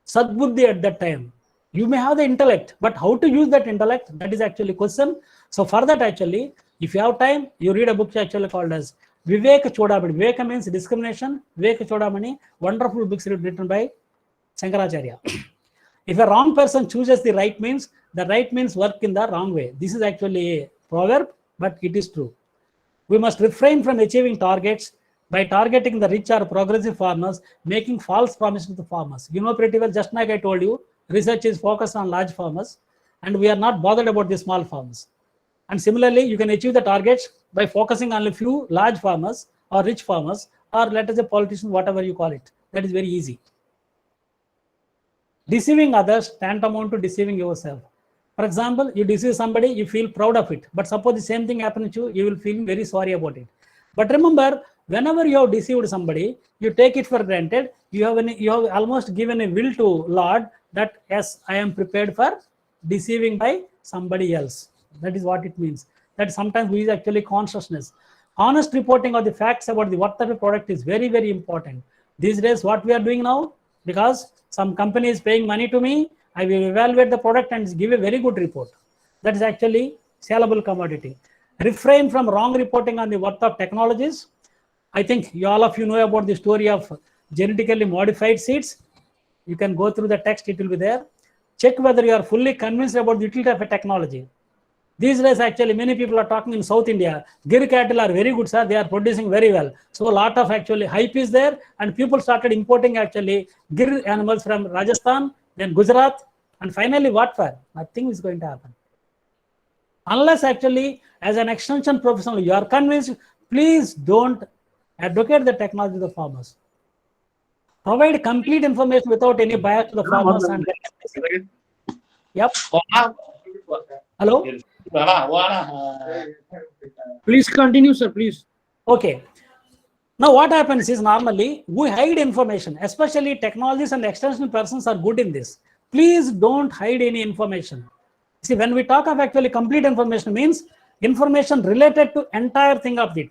sadbuddhi at that time. You may have the intellect, but how to use that intellect, that is actually question. So for that actually, if you have time, you read a book actually called as Vivek Chodamani. Viveka means discrimination. Vivek Chodamani, wonderful books written by Shankaracharya. If a wrong person chooses the right means work in the wrong way. This is actually a proverb, but it is true. We must refrain from achieving targets by targeting the rich or progressive farmers, making false promises to the farmers. You know pretty well, just like I told you, research is focused on large farmers and we are not bothered about the small farmers. And similarly, you can achieve the targets by focusing on a few large farmers or rich farmers, or let us say politicians, whatever you call it. That is very easy. Deceiving others tantamount to deceiving yourself. For example, you deceive somebody, you feel proud of it. But suppose the same thing happens to you, you will feel very sorry about it. But remember, whenever you have deceived somebody, you take it for granted. You have almost given a will to Lord that yes, I am prepared for deceiving by somebody else. That is what it means. That sometimes we use actually consciousness. Honest reporting of the facts about the worth of a product is very, very important. These days, what we are doing now, because some company is paying money to me, I will evaluate the product and give a very good report. That is actually saleable commodity. Refrain from wrong reporting on the worth of technologies. I think all of you know about the story of genetically modified seeds. You can go through the text, it will be there. Check whether you are fully convinced about the utility of a technology. These days, actually, many people are talking in South India. Gir cattle are very good, sir. They are producing very well. So a lot of actually hype is there, and people started importing actually gir animals from Rajasthan, then Gujarat, and finally what for? Nothing is going to happen. Unless actually, as an extension professional, you are convinced, please don't advocate the technology to the farmers. Provide complete information without any bias to the farmers. And yep. Hello? Please continue, sir, please. Okay. Now what happens is normally we hide information, especially technologies and extension persons are good in this. Please don't hide any information. See, when we talk of actually complete information means information related to entire thing of it.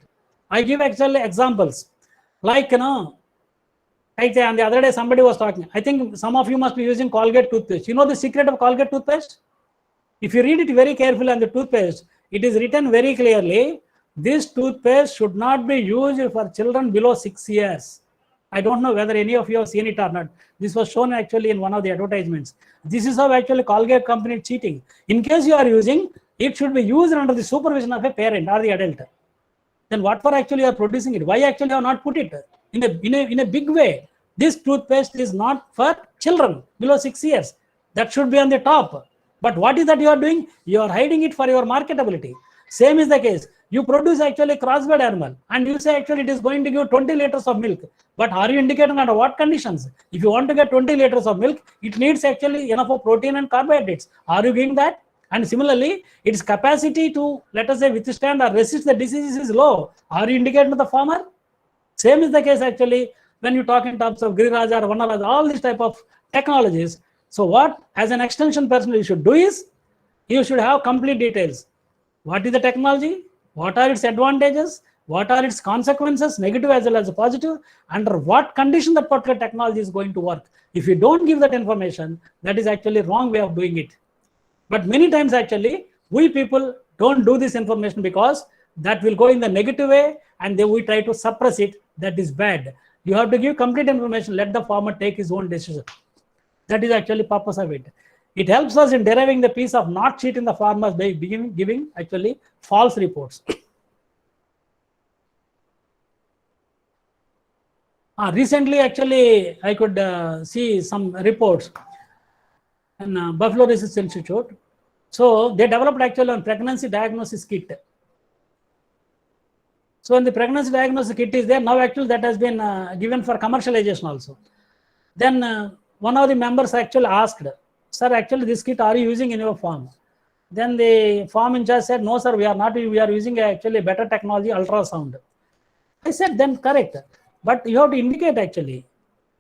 I give actually examples like, like on the other day somebody was talking. I think some of you must be using Colgate toothpaste. You know the secret of Colgate toothpaste? If you read it very carefully on the toothpaste, it is written very clearly, this toothpaste should not be used for children below 6 years. I don't know whether any of you have seen it or not. This was shown actually in one of the advertisements. This is how actually Colgate company is cheating. In case you are using, it should be used under the supervision of a parent or the adult. Then what for actually you are producing it? Why actually you have not put it in a big way? This toothpaste is not for children below 6 years. That should be on the top. But what is that you are doing? You are hiding it for your marketability. Same is the case. You produce actually crossbred animal and you say actually it is going to give 20 liters of milk. But are you indicating under what conditions? If you want to get 20 liters of milk, it needs actually enough of protein and carbohydrates. Are you giving that? And similarly, its capacity to, let us say, withstand or resist the diseases is low. Are you indicating to the farmer? Same is the case actually when you talk in terms of Giriraja or Vanaraja, all these type of technologies. So what as an extension person you should do is, you should have complete details. What is the technology? What are its advantages? What are its consequences, negative as well as positive? Under what condition that particular technology is going to work? If you don't give that information, that is actually wrong way of doing it. But many times actually, we people don't do this information because that will go in the negative way and then we try to suppress it. That is bad. You have to give complete information, let the farmer take his own decision. That is actually purpose of it. It helps us in deriving the piece of not cheating the farmers by giving actually false reports. Recently, actually, I could see some reports in Buffalo Research Institute. So they developed actually on pregnancy diagnosis kit. So in the pregnancy diagnosis kit is there now. Actually, that has been given for commercialization also. Then one of the members actually asked, "Sir, actually this kit are you using in your farm?" Then the farm in charge said, "No, sir, we are not. We are using actually better technology, ultrasound." I said, "Then correct, but you have to indicate actually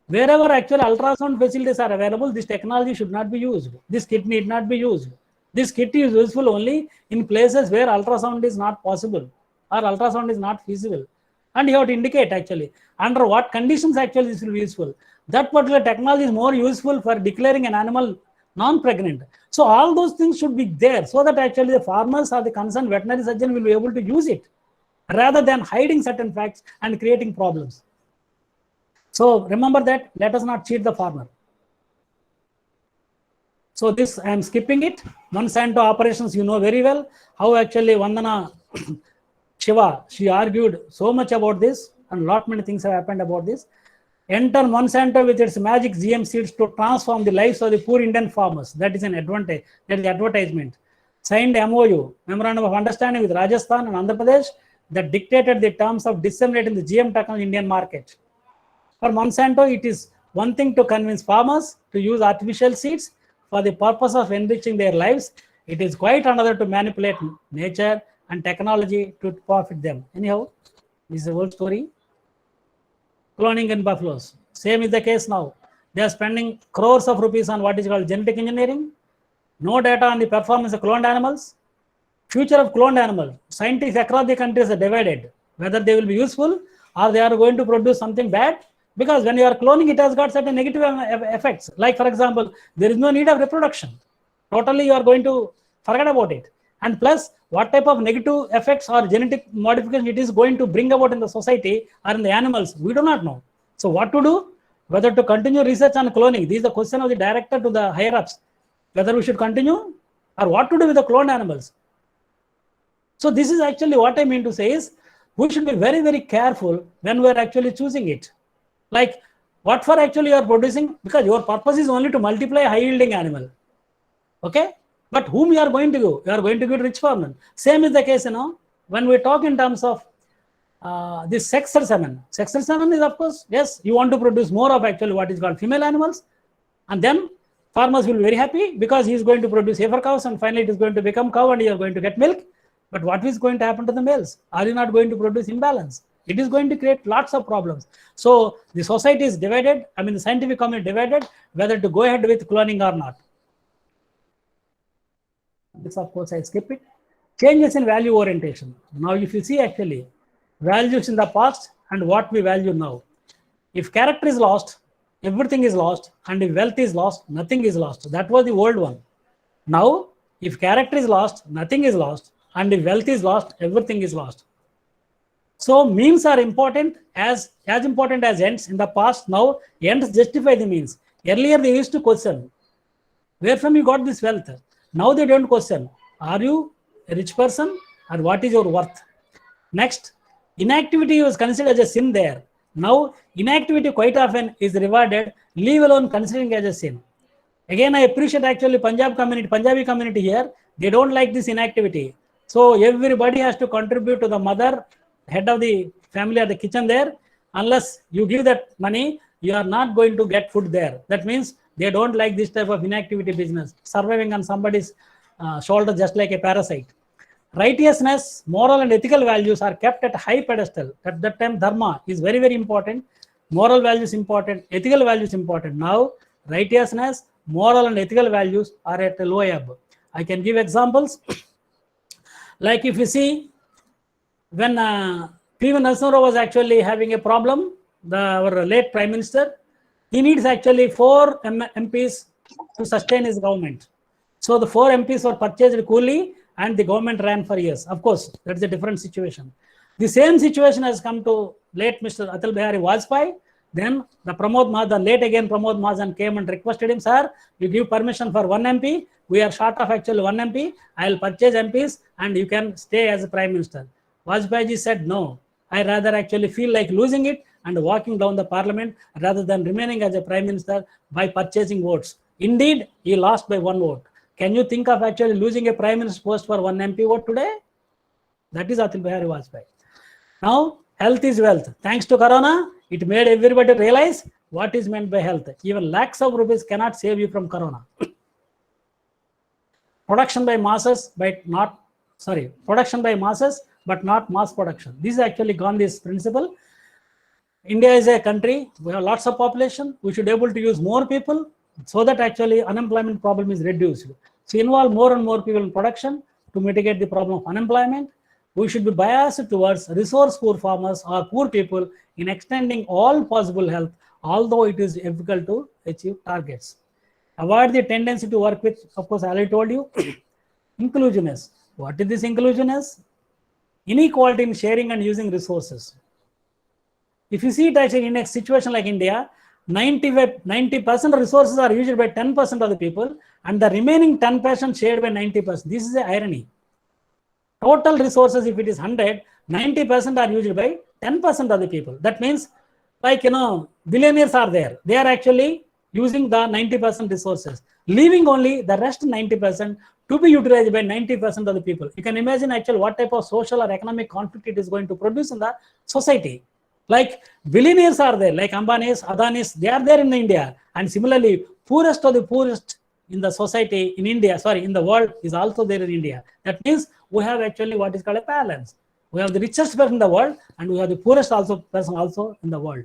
wherever actually ultrasound facilities are available, this technology should not be used. This kit need not be used. This kit is useful only in places where ultrasound is not possible or ultrasound is not feasible." And you have to indicate actually under what conditions actually this will be useful. That particular technology is more useful for declaring an animal non-pregnant. So all those things should be there so that actually the farmers or the concerned veterinary surgeon will be able to use it rather than hiding certain facts and creating problems. So remember that, let us not cheat the farmer. So this, I am skipping it. Monsanto operations, you know very well how actually Vandana Shiva, she argued so much about this and lot many things have happened about this. Enter Monsanto with its magic GM seeds to transform the lives of the poor Indian farmers. That is an advantage, that is advertisement. Signed MOU, Memorandum of Understanding with Rajasthan and Andhra Pradesh that dictated the terms of disseminating the GM technology in Indian market. For Monsanto, it is one thing to convince farmers to use artificial seeds for the purpose of enriching their lives. It is quite another to manipulate nature and technology to profit them. Anyhow, this is a old story. Cloning in buffaloes. Same is the case now. They are spending crores of rupees on what is called genetic engineering. No data on the performance of cloned animals. Future of cloned animals. Scientists across the countries are divided whether they will be useful or they are going to produce something bad. Because when you are cloning, it has got certain negative effects. Like for example, there is no need of reproduction. Totally you are going to forget about it. And plus, what type of negative effects or genetic modification it is going to bring about in the society or in the animals, we do not know. So what to do? Whether to continue research on cloning. This is the question of the director to the higher ups. Whether we should continue or what to do with the cloned animals. So this is actually what I mean to say is, we should be very, very careful when we are actually choosing it. Like what for actually you are producing, because your purpose is only to multiply a high yielding animal. Okay? But whom you are going to go? You are going to get rich farmer. Same is the case, when we talk in terms of this sexed semen. Sexed semen is, of course, yes, you want to produce more of actually what is called female animals. And then farmers will be very happy because he is going to produce heifer cows and finally it is going to become cow and you are going to get milk. But what is going to happen to the males? Are you not going to produce imbalance? It is going to create lots of problems. So the society is divided. I mean, the scientific community divided whether to go ahead with cloning or not. This, of course, I skip it. Changes in value orientation. Now, if you see actually values in the past and what we value now. If character is lost, everything is lost, and if wealth is lost, nothing is lost. That was the old one. Now, if character is lost, nothing is lost, and if wealth is lost, everything is lost. So means are important as important as ends in the past. Now ends justify the means. Earlier they used to question, where from you got this wealth? Now they don't question, are you a rich person or what is your worth? Next, inactivity was considered as a sin there. Now inactivity quite often is rewarded, leave alone considering as a sin. Again, I appreciate actually Punjabi community here. They don't like this inactivity. So everybody has to contribute to the mother, head of the family or the kitchen there. Unless you give that money, you are not going to get food there. That means they don't like this type of inactivity business, surviving on somebody's shoulder just like a parasite. Righteousness, moral and ethical values are kept at a high pedestal. At that time, dharma is very, very important. Moral values important, ethical values important. Now, righteousness, moral and ethical values are at a low ebb. I can give examples. Like if you see, when P.V. Narasimha Rao was actually having a problem, our late Prime Minister, he needs actually 4 MPs to sustain his government. So the 4 MPs were purchased coolly and the government ran for years. Of course, that's a different situation. The same situation has come to late Mr. Atal Bihari Vajpayee. Then the Pramod Mahajan, late again Pramod Mahajan came and requested him, sir, you give permission for 1 MP. We are short of actually 1 MP. I will purchase MPs and you can stay as a Prime Minister. Vajpayee ji said, no, I rather actually feel like losing it and walking down the parliament rather than remaining as a Prime Minister by purchasing votes. Indeed, he lost by 1 vote. Can you think of actually losing a Prime Minister post for 1 MP vote today? That is Atal Bihari Vajpayee. Now, health is wealth. Thanks to Corona, it made everybody realize what is meant by health. Even lakhs of rupees cannot save you from Corona. Production by masses, but not mass production. This is actually Gandhi's principle. India is a country, we have lots of population, we should be able to use more people so that actually unemployment problem is reduced. So involve more and more people in production to mitigate the problem of unemployment. We should be biased towards resource poor farmers or poor people in extending all possible help, although it is difficult to achieve targets. Avoid the tendency to work with, of course, I already told you, inclusiveness. What is this inclusiveness? Inequality in sharing and using resources. If you see it actually in a situation like India, 90% resources are used by 10% of the people and the remaining 10% shared by 90%. This is the irony. Total resources, if it is 100, 90% are used by 10% of the people. That means, like, billionaires are there. They are actually using the 90% resources, leaving only the rest 90% to be utilized by 90% of the people. You can imagine actually what type of social or economic conflict it is going to produce in the society. Like billionaires are there, like Ambanis, Adanis, they are there in India. And similarly, poorest of the poorest in the society in India, in the world is also there in India. That means we have actually what is called a balance. We have the richest person in the world and we have the poorest person also in the world.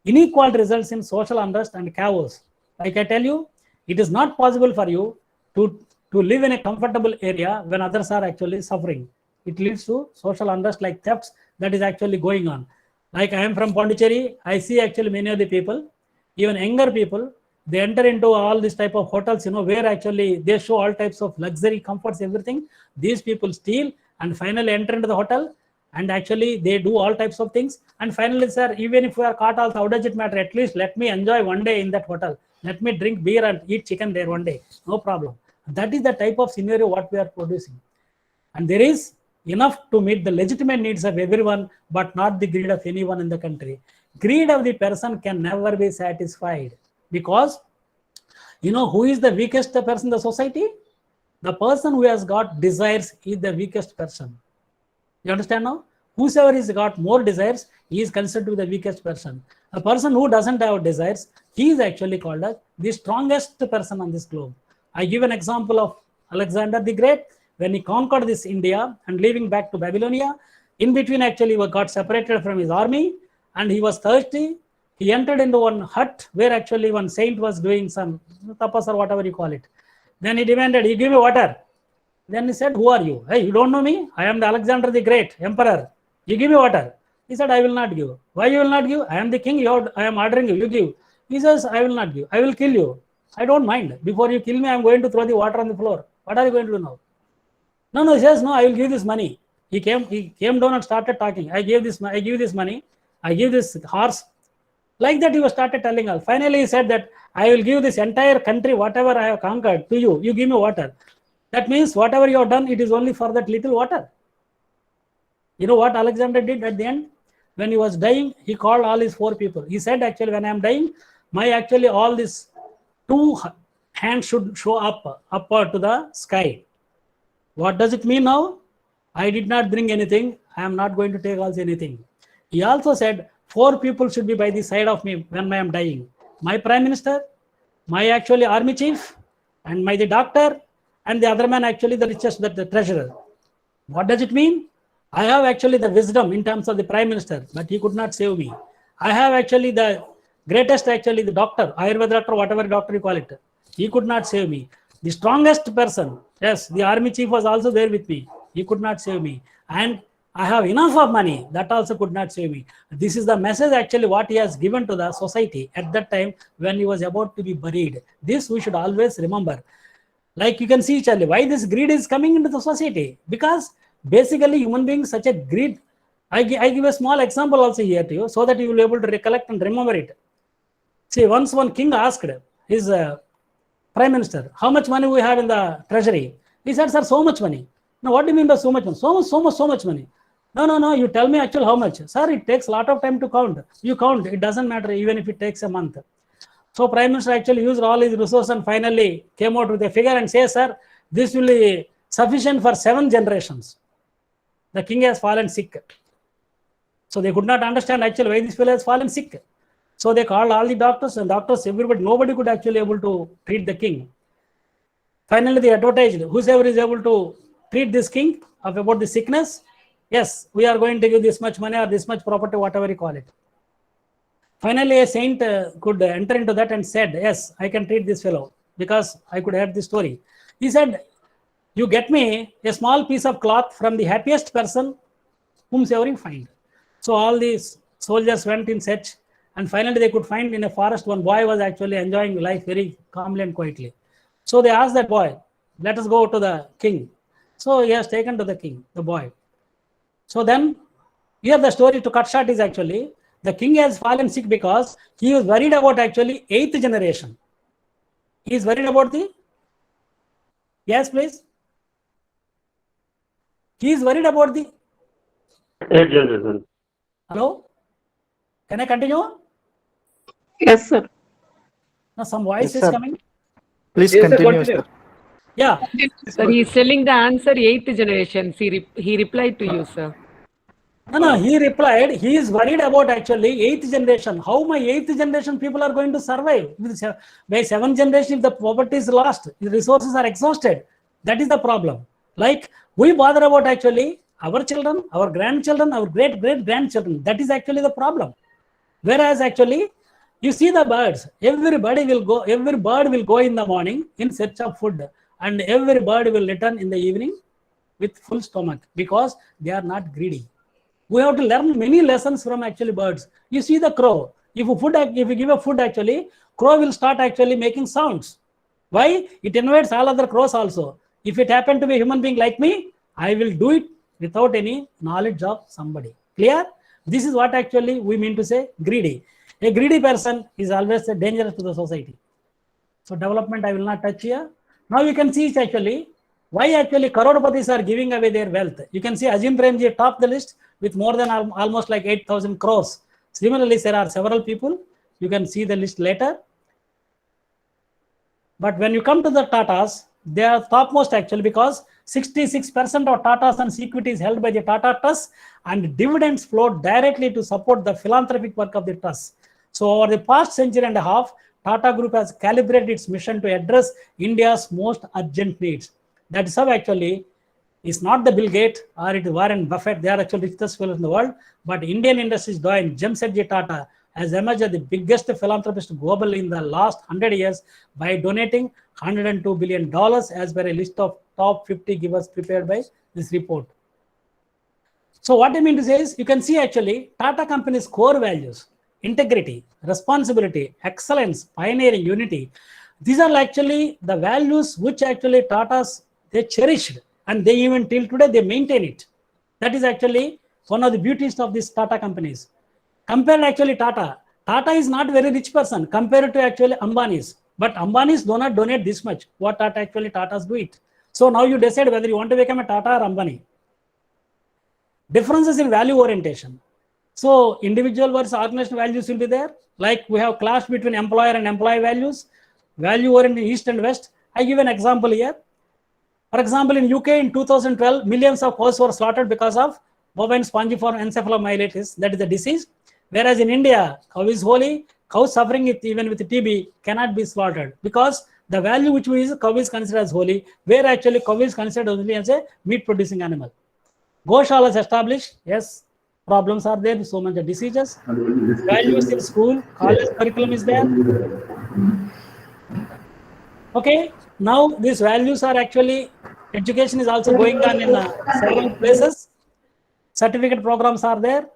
Inequality results in social unrest and chaos. Like I tell you, it is not possible for you to live in a comfortable area when others are actually suffering. It leads to social unrest like thefts that is actually going on. Like I am from Pondicherry, I see actually many of the people, even younger people, they enter into all this type of hotels, where actually they show all types of luxury, comforts, everything. These people steal and finally enter into the hotel and actually they do all types of things. And finally, sir, even if we are caught also, how does it matter? At least let me enjoy one day in that hotel. Let me drink beer and eat chicken there one day. No problem. That is the type of scenario what we are producing. And there is enough to meet the legitimate needs of everyone, but not the greed of anyone in the country. Greed of the person can never be satisfied because, who is the weakest person in the society? The person who has got desires is the weakest person. You understand now? Whosoever has got more desires, he is considered to be the weakest person. A person who doesn't have desires, he is actually called as the strongest person on this globe. I give an example of Alexander the Great. When he conquered this India and leaving back to Babylonia, in between actually he got separated from his army and he was thirsty. He entered into one hut where actually one saint was doing some tapas or whatever you call it. Then he demanded, you give me water. Then he said, who are you? Hey, you don't know me? I am the Alexander the Great, emperor. You give me water. He said, I will not give. Why you will not give? I am the king, I am ordering you, you give. He says, I will not give. I will kill you. I don't mind. Before you kill me, I am going to throw the water on the floor. What are you going to do now? No, he says, no, I will give this money. He came down and started talking. I give this money. I give this horse. Like that, he was started telling us. Finally, he said that I will give this entire country, whatever I have conquered, to you. You give me water. That means whatever you have done, it is only for that little water. You know what Alexander did at the end? When he was dying, he called all his 4 people. He said, actually, when I am dying, all these 2 hands should show upward to the sky. What does it mean now? I did not bring anything. I am not going to take also anything. He also said 4 people should be by the side of me when I am dying. My prime minister, my actually army chief, and the doctor, and the other man actually the richest, the treasurer. What does it mean? I have actually the wisdom in terms of the prime minister, but he could not save me. I have actually the greatest actually the doctor, Ayurveda doctor, whatever doctor you call it. He could not save me. The strongest person, yes, the army chief was also there with me. He could not save me. And I have enough of money, that also could not save me. This is the message actually what he has given to the society at that time when he was about to be buried. This we should always remember. Like you can see, Charlie, why this greed is coming into the society? Because basically human beings such a greed. I give a small example also here to you so that you will be able to recollect and remember it. See, once one king asked his prime minister, how much money we have in the treasury? He said, sir, so much money. Now, what do you mean by so much money? So much money. No, you tell me actually how much. Sir, it takes a lot of time to count. You count, it doesn't matter even if it takes a month. So prime minister actually used all his resources and finally came out with a figure and says, sir, this will be sufficient for 7 generations. The king has fallen sick. So they could not understand actually why this fellow has fallen sick. So they called all the doctors and doctors, everybody, nobody could actually able to treat the king. Finally, they advertised, whoever is able to treat this king of about the sickness, yes, we are going to give this much money or this much property, whatever you call it. Finally, a saint could enter into that and said, yes, I can treat this fellow because I could have this story. He said, you get me a small piece of cloth from the happiest person whomsoever you find. So all these soldiers went in search and finally they could find in a forest one boy was actually enjoying life very calmly and quietly. So they asked that boy, let us go to the king. So he has taken to the king, the boy. So then here the story to cut short is actually the king has fallen sick because he was worried about actually 8th generation. He is worried about the, yes please. He is worried about the 8th generation. Hello? Can I continue? Yes, sir. Now some voice Yes, is sir. coming. Please Yes, sir, continue, continue. sir. Yeah. Sir, he is telling the answer 8th generation. He replied to you, sir. No, he replied, he is worried about actually 8th generation. How my 8th generation people are going to survive? By 7th generation, if the property is lost, the resources are exhausted. That is the problem. Like we bother about actually our children, our grandchildren, our great-great-grandchildren. That is actually the problem. Whereas actually, you see the birds, every bird will go in the morning in search of food and every bird will return in the evening with full stomach because they are not greedy. We have to learn many lessons from actually birds. You see the crow. If you give a food actually, crow will start actually making sounds. Why? It invites all other crows also. If it happened to be a human being like me, I will do it without any knowledge of somebody. Clear? This is what actually we mean to say greedy. A greedy person is always dangerous to the society. So development I will not touch here. Now you can see it actually why actually crorepati's are giving away their wealth. You can see Azim Premji top the list with more than almost like 8,000 crores. Similarly, there are several people. You can see the list later. But when you come to the Tatas, they are topmost actually because 66% of Tata Sons equity is held by the Tata Trust and dividends flow directly to support the philanthropic work of the trust. So over the past century and a half, Tata Group has calibrated its mission to address India's most urgent needs. That is how actually it's not the Bill Gates or it is Warren Buffett, they are actually richest fellows in the world, but Indian industries giant Jamsetji Tata has emerged as the biggest philanthropist globally in the last 100 years by donating $102 billion as per a list of top 50 givers prepared by this report. So what I mean to say is, you can see actually Tata company's core values, integrity, responsibility, excellence, pioneering, unity. These are actually the values which actually Tata's, they cherished and they even till today, they maintain it. That is actually one of the beauties of these Tata companies. Compared actually Tata is not very rich person compared to actually Ambani's. But Ambani's do not donate this much. What Tata's do it. So now you decide whether you want to become a Tata or Ambani. Differences in value orientation. So individual versus organization values will be there. Like we have clash between employer and employee values. Value oriented east and west. I give an example here. For example, in UK in 2012, millions of cows were slaughtered because of bovine spongiform encephalomyelitis, that is the disease. Whereas in India, cow is holy. Cows suffering with, even with TB cannot be slaughtered because the value which is cow is considered as holy, where actually cow is considered only as a meat producing animal. Goshalas established, yes, problems are there, so many diseases. Values in school, college curriculum is there. Okay, now these values are actually, education is also going on in several places. Certificate programs are there.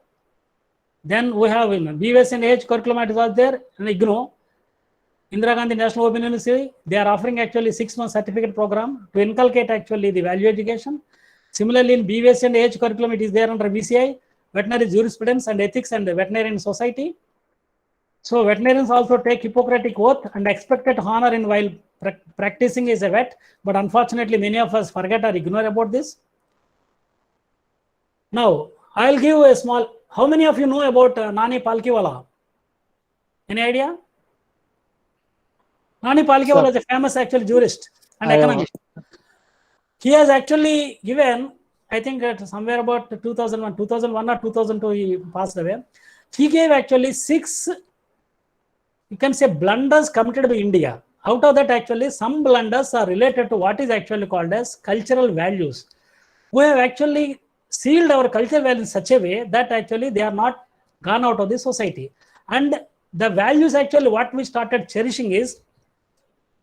Then we have in BVS and age curriculum it is also there. In IGNO, Indira Gandhi National Open University, they are offering actually 6-month certificate program to inculcate actually the value education. Similarly, in BVS and age curriculum, it is there under VCI, Veterinary Jurisprudence and Ethics and Veterinarian Society. So veterinarians also take Hippocratic oath and expected honor in while practicing as a vet. But unfortunately, many of us forget or ignore about this. Now, I'll give a small, how many of you know about Nani Palkiwala? Any idea? Nani Palkiwala is a famous actual jurist and economist. He has actually given, I think somewhere about 2001 or 2002 he passed away. He gave actually 6, you can say, blunders committed by India. Out of that, actually, some blunders are related to what is actually called as cultural values. We have actually sealed our cultural values in such a way that actually they are not gone out of the society. And the values actually what we started cherishing is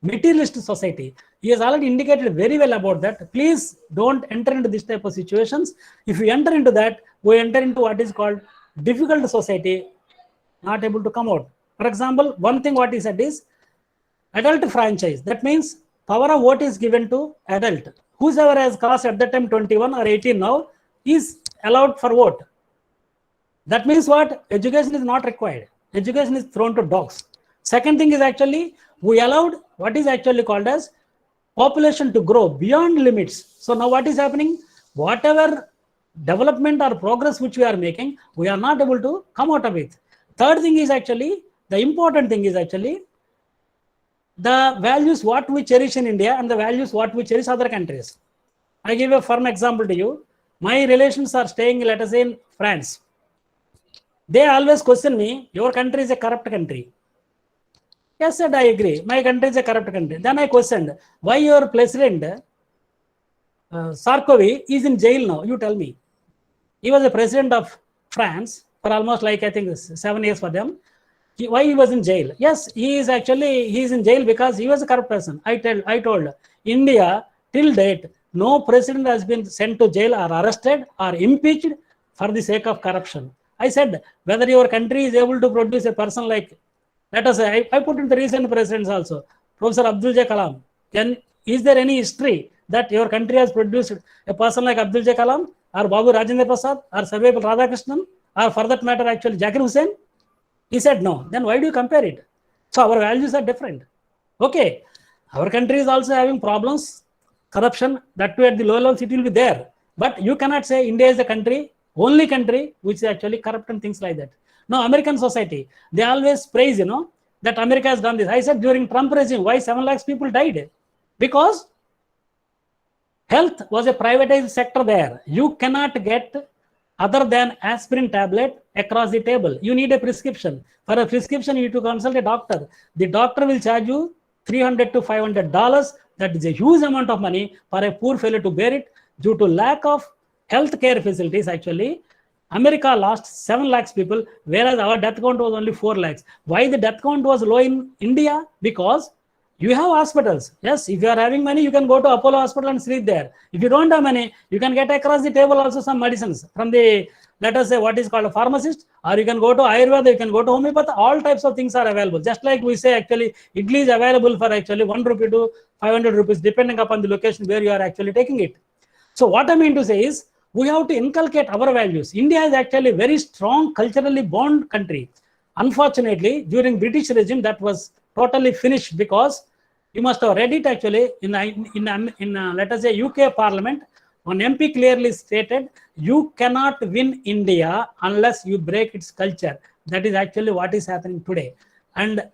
materialist society. He has already indicated very well about that. Please don't enter into this type of situations. If you enter into that, we enter into what is called difficult society, not able to come out. For example, one thing what he said is adult franchise. That means power of vote is given to adult. Whosoever has crossed at that time 21 or 18 now is allowed for vote. That means what? Education is not required. Education is thrown to dogs. Second thing is actually we allowed what is actually called as population to grow beyond limits. So now what is happening? Whatever development or progress which we are making, we are not able to come out of it. Third thing is actually, the important thing is actually the values what we cherish in India and the values what we cherish other countries. I give a firm example to you. My relations are staying, let us say, in France. They always question me, your country is a corrupt country. Yes, said I agree. My country is a corrupt country. Then I questioned, why your president, Sarkozy, is in jail now? You tell me. He was the president of France for almost like, I think, 7 years for them. Why he was in jail? Yes, he is in jail because he was a corrupt person. I told India till date, no president has been sent to jail or arrested or impeached for the sake of corruption. I said, whether your country is able to produce a person like, let us say, I put in the recent presidents also, Professor Abdul J. Kalam. Is there any history that your country has produced a person like Abdul J. Kalam or Babu Rajendra Prasad or Sarvepalli Radhakrishnan or for that matter actually Zakir Hussain? He said no. Then why do you compare it? So our values are different. Okay, our country is also having problems, corruption, that too at the low levels it will be there. But you cannot say India is the country, only country which is actually corrupt and things like that. Now, American society, they always praise, that America has done this. I said during Trump regime, why 7 lakhs people died? Because health was a privatized sector there. You cannot get other than aspirin tablet across the table. You need a prescription. For a prescription, you need to consult a doctor. The doctor will charge you $300 to $500. That is a huge amount of money for a poor fellow to bear it. Due to lack of healthcare facilities, actually, America lost 7 lakhs people, whereas our death count was only 4 lakhs. Why the death count was low in India? Because you have hospitals. Yes, if you are having money, you can go to Apollo Hospital and sleep there. If you don't have money, you can get across the table also some medicines from the, let us say, what is called a pharmacist, or you can go to Ayurveda, you can go to homeopathy. All types of things are available. Just like we say, actually, idli is available for actually 1 rupee to 500 rupees, depending upon the location where you are actually taking it. So what I mean to say is, we have to inculcate our values. India is actually a very strong culturally bound country. Unfortunately, during British regime, that was totally finished because you must have read it actually in let us say UK Parliament. One MP clearly stated, you cannot win India unless you break its culture. That is actually what is happening today. And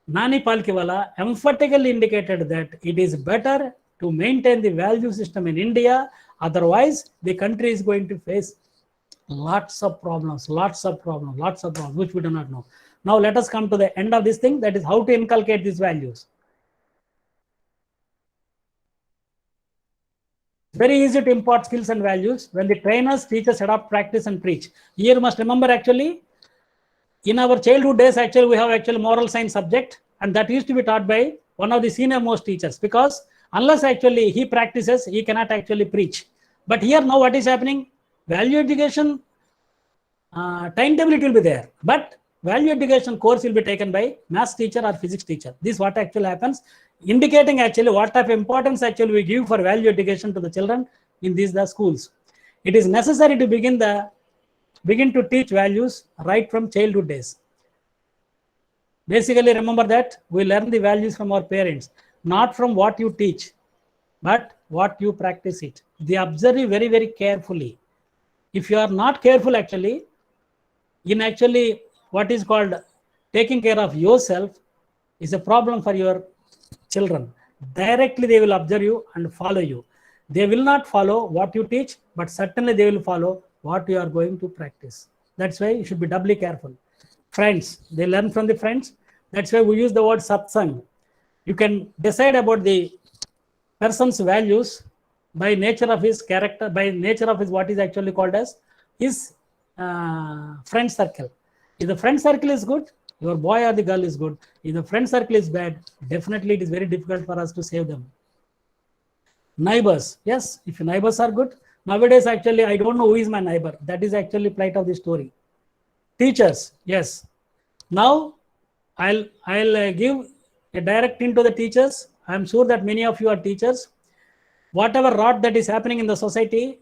Nani Palkiwala emphatically indicated that it is better to maintain the value system in India. Otherwise, the country is going to face lots of problems, which we do not know. Now, let us come to the end of this thing, that is how to inculcate these values. Very easy to impart skills and values when the trainers, teachers adopt, practice, and preach. Here you must remember, actually, in our childhood days, actually, we have actually moral science subject, and that used to be taught by one of the senior most teachers, because unless actually he practices, he cannot actually preach. But here now what is happening? Value education timetable it will be there, but value education course will be taken by maths teacher or physics teacher. This is what actually happens, indicating actually what type of importance actually we give for value education to the children in these the schools. It is necessary to begin to teach values right from childhood days. Basically, remember that we learn the values from our parents, not from what you teach, but what you practice it. They observe you very, very carefully. If you are not careful, actually, in actually what is called taking care of yourself is a problem for your children. Directly they will observe you and follow you. They will not follow what you teach, but certainly they will follow what you are going to practice. That's why you should be doubly careful. Friends, they learn from the friends. That's why we use the word satsang. You can decide about the person's values by nature of his character, by nature of his what is actually called as his friend circle. If the friend circle is good, your boy or the girl is good. If the friend circle is bad, definitely it is very difficult for us to save them. Neighbors, yes, if your neighbors are good. Nowadays, actually, I don't know who is my neighbor. That is actually plight of the story. Teachers, yes. Now, I'll give a direct hint to the teachers. I'm sure that many of you are teachers. Whatever rot that is happening in the society,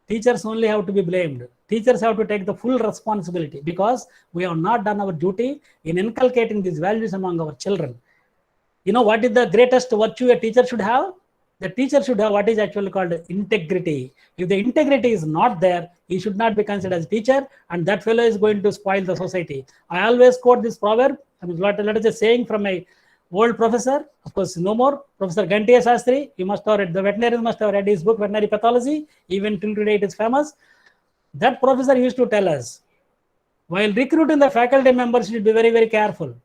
teachers only have to be blamed. Teachers have to take the full responsibility, because we have not done our duty in inculcating these values among our children. You know what is the greatest virtue a teacher should have? The teacher should have what is actually called integrity. If the integrity is not there, he should not be considered as a teacher, and that fellow is going to spoil the society. I always quote this proverb. Let us say saying from my old professor, of course, no more, Professor Gantiya Shastri. You must have read, the veterinarians must have read his book, Veterinary Pathology. Even till today it is famous. That professor used to tell us, while recruiting the faculty members, you should be very, very careful.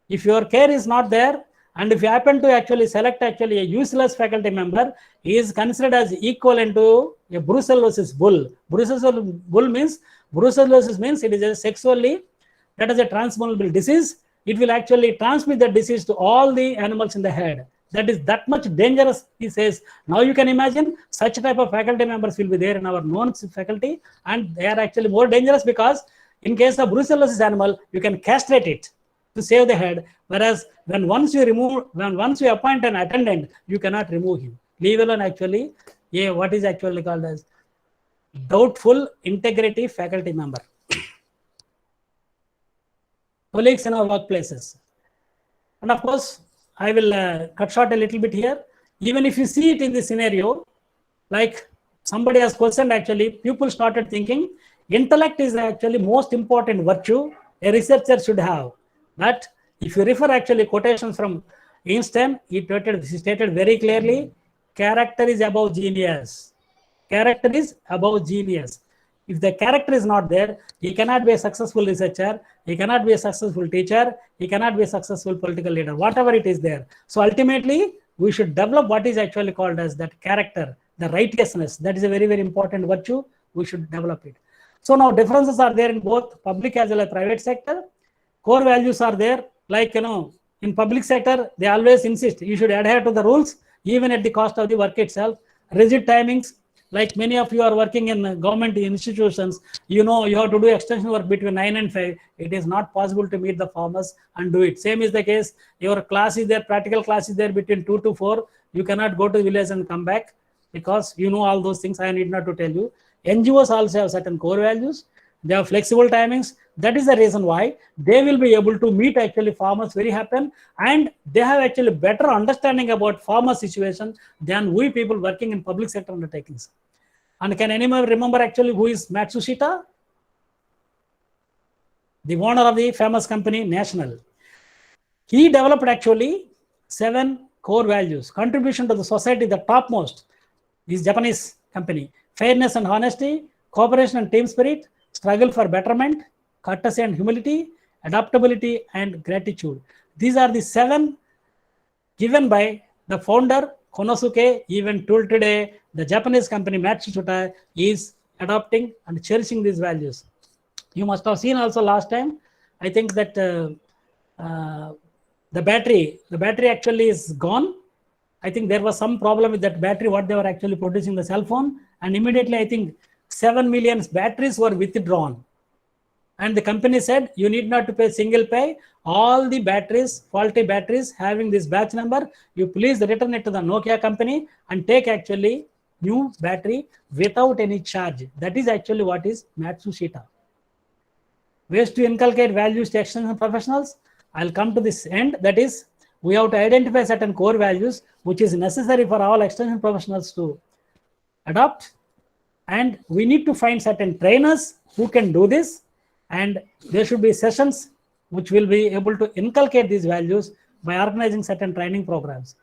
If your care is not there, and if you happen to actually select actually a useless faculty member, he is considered as equivalent to a brucellosis bull. Brucellosis means it is a sexually, that is a transmissible disease. It will actually transmit the disease to all the animals in the herd. That is that much dangerous, he says. Now you can imagine such type of faculty members will be there in our known faculty, and they are actually more dangerous, because in case of brucellosis animal, you can castrate it to save the head, whereas when once you appoint an attendant, you cannot remove him. Leave alone actually what is actually called as doubtful integrity faculty member. Colleagues in our workplaces. And of course, I will cut short a little bit here. Even if you see it in the scenario, like somebody has questioned, actually, people started thinking intellect is actually most important virtue a researcher should have. But if you refer actually quotations from Einstein, he stated very clearly, character is above genius. Character is above genius. If the character is not there, he cannot be a successful researcher, he cannot be a successful teacher, he cannot be a successful political leader, whatever it is there. So ultimately, we should develop what is actually called as that character, the righteousness. That is a very, very important virtue. We should develop it. So now differences are there in both public as well as private sector. Core values are there, like, in public sector, they always insist you should adhere to the rules, even at the cost of the work itself. Rigid timings, like many of you are working in government institutions, you have to do extension work between 9 and 5. It is not possible to meet the farmers and do it. Same is the case, your class is there, practical class is there between 2 to 4. You cannot go to the village and come back, because all those things. I need not to tell you. NGOs also have certain core values. They have flexible timings. That is the reason why they will be able to meet actually farmers very happen, and they have actually better understanding about farmer situation than we people working in public sector undertakings. And can anyone remember actually who is Matsushita? The owner of the famous company National. He developed actually 7 core values, contribution to the society, the topmost, this Japanese company, fairness and honesty, cooperation and team spirit, struggle for betterment, courtesy and humility, adaptability and gratitude. These are the 7 given by the founder Konosuke. Even till today, the Japanese company Matsushita is adopting and cherishing these values. You must have seen also last time, I think that the battery actually is gone. I think there was some problem with that battery, what they were actually producing the cell phone, and immediately I think 7 million batteries were withdrawn. And the company said, you need not to pay single pay. All the batteries, faulty batteries having this batch number, you please return it to the Nokia company and take actually new battery without any charge. That is actually what is Matsushita. Ways to inculcate values to extension professionals. I'll come to this end. That is, we have to identify certain core values which is necessary for all extension professionals to adopt. And we need to find certain trainers who can do this. And there should be sessions which will be able to inculcate these values by organizing certain training programs.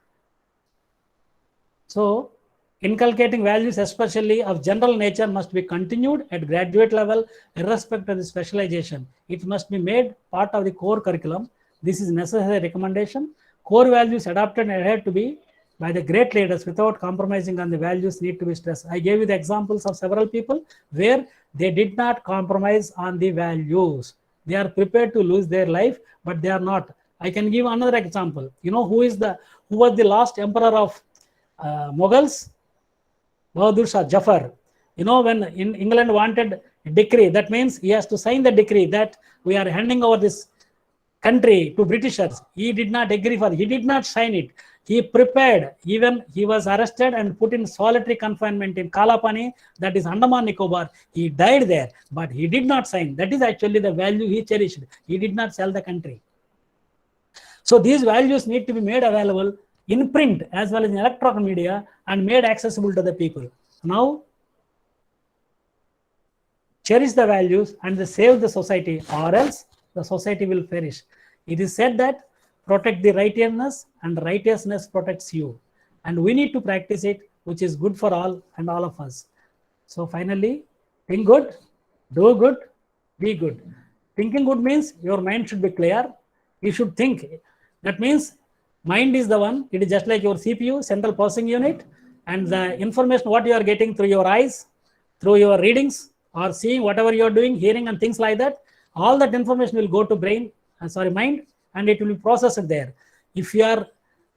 So, inculcating values, especially of general nature, must be continued at graduate level, irrespective of the specialization. It must be made part of the core curriculum. This is necessary recommendation. Core values adopted and adhered to be by the great leaders without compromising on the values need to be stressed. I gave you the examples of several people where they did not compromise on the values. They are prepared to lose their life, but they are not. I can give another example. You know who was the last emperor of Mughals? Bahadur Shah Jafar. You know, when in England wanted a decree, that means he has to sign the decree that we are handing over this country to Britishers. He did not agree for it. He did not sign it. He prepared, even he was arrested and put in solitary confinement in Kalapani, that is Andaman Nicobar. He died there, but he did not sign. That is actually the value he cherished. He did not sell the country. So these values need to be made available in print as well as in electronic media and made accessible to the people. Now, cherish the values and save the society, or else the society will perish. It is said that protect the righteousness and righteousness protects you. And we need to practice it, which is good for all and all of us. So finally, think good, do good, be good. Thinking good means your mind should be clear. You should think. That means mind is the one, it is just like your CPU, central processing unit, and the information what you are getting through your eyes, through your readings, or seeing whatever you are doing, hearing and things like that, all that information will go to mind, and it will be processed there. If you are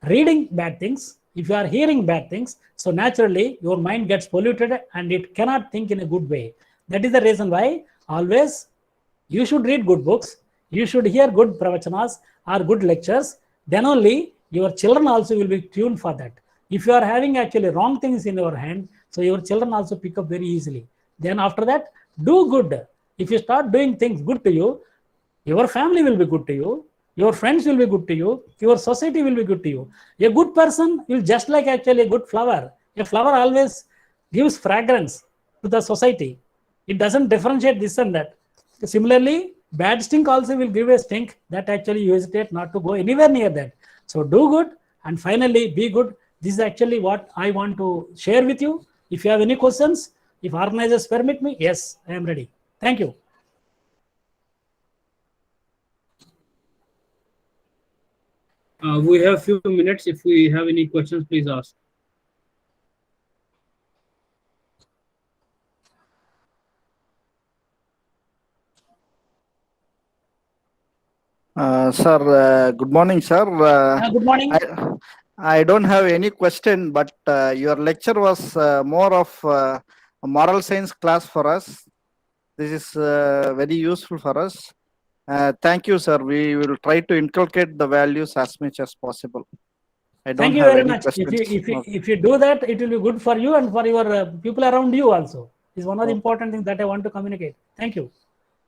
reading bad things, if you are hearing bad things, so naturally your mind gets polluted and it cannot think in a good way. That is the reason why always you should read good books, you should hear good pravachanas or good lectures, then only your children also will be tuned for that. If you are having actually wrong things in your hand, so your children also pick up very easily. Then after that, do good. If you start doing things good to you, your family will be good to you, your friends will be good to you, your society will be good to you. A good person will just like actually a good flower. A flower always gives fragrance to the society. It doesn't differentiate this and that. Similarly, bad stink also will give a stink that actually you hesitate not to go anywhere near that. So do good and finally be good. This is actually what I want to share with you. If you have any questions, if organizers permit me, yes, I am ready. Thank you. We have few minutes. If we have any questions, please ask. Sir, good morning, sir. Good morning. I don't have any question, but your lecture was more of a moral science class for us. This is very useful for us. Thank you, sir. We will try to inculcate the values as much as possible. I don't Thank you have very any much. questions. If you do that, it will be good for you and for your people around you also. It's one of the important things that I want to communicate. Thank you.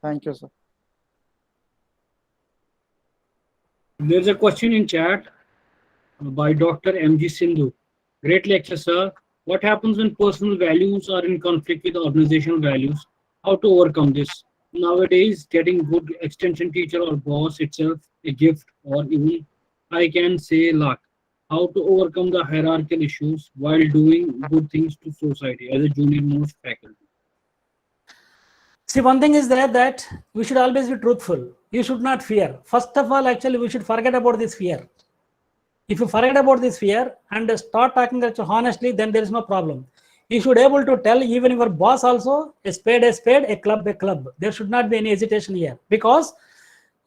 Thank you, sir. There's a question in chat by Dr. M.G. Sindhu. Great lecture, sir. What happens when personal values are in conflict with organizational values? How to overcome this? Nowadays, getting good extension teacher or boss itself a gift, or even I can say luck. how to overcome the hierarchical issues while doing good things to society as a junior most faculty. See, one thing is that we should always be truthful. You should not fear. First of all, actually, we should forget about this fear. If you forget about this fear and start talking honestly, then there is no problem. You should be able to tell even your boss also, a spade, a club, a club. There should not be any hesitation here. Because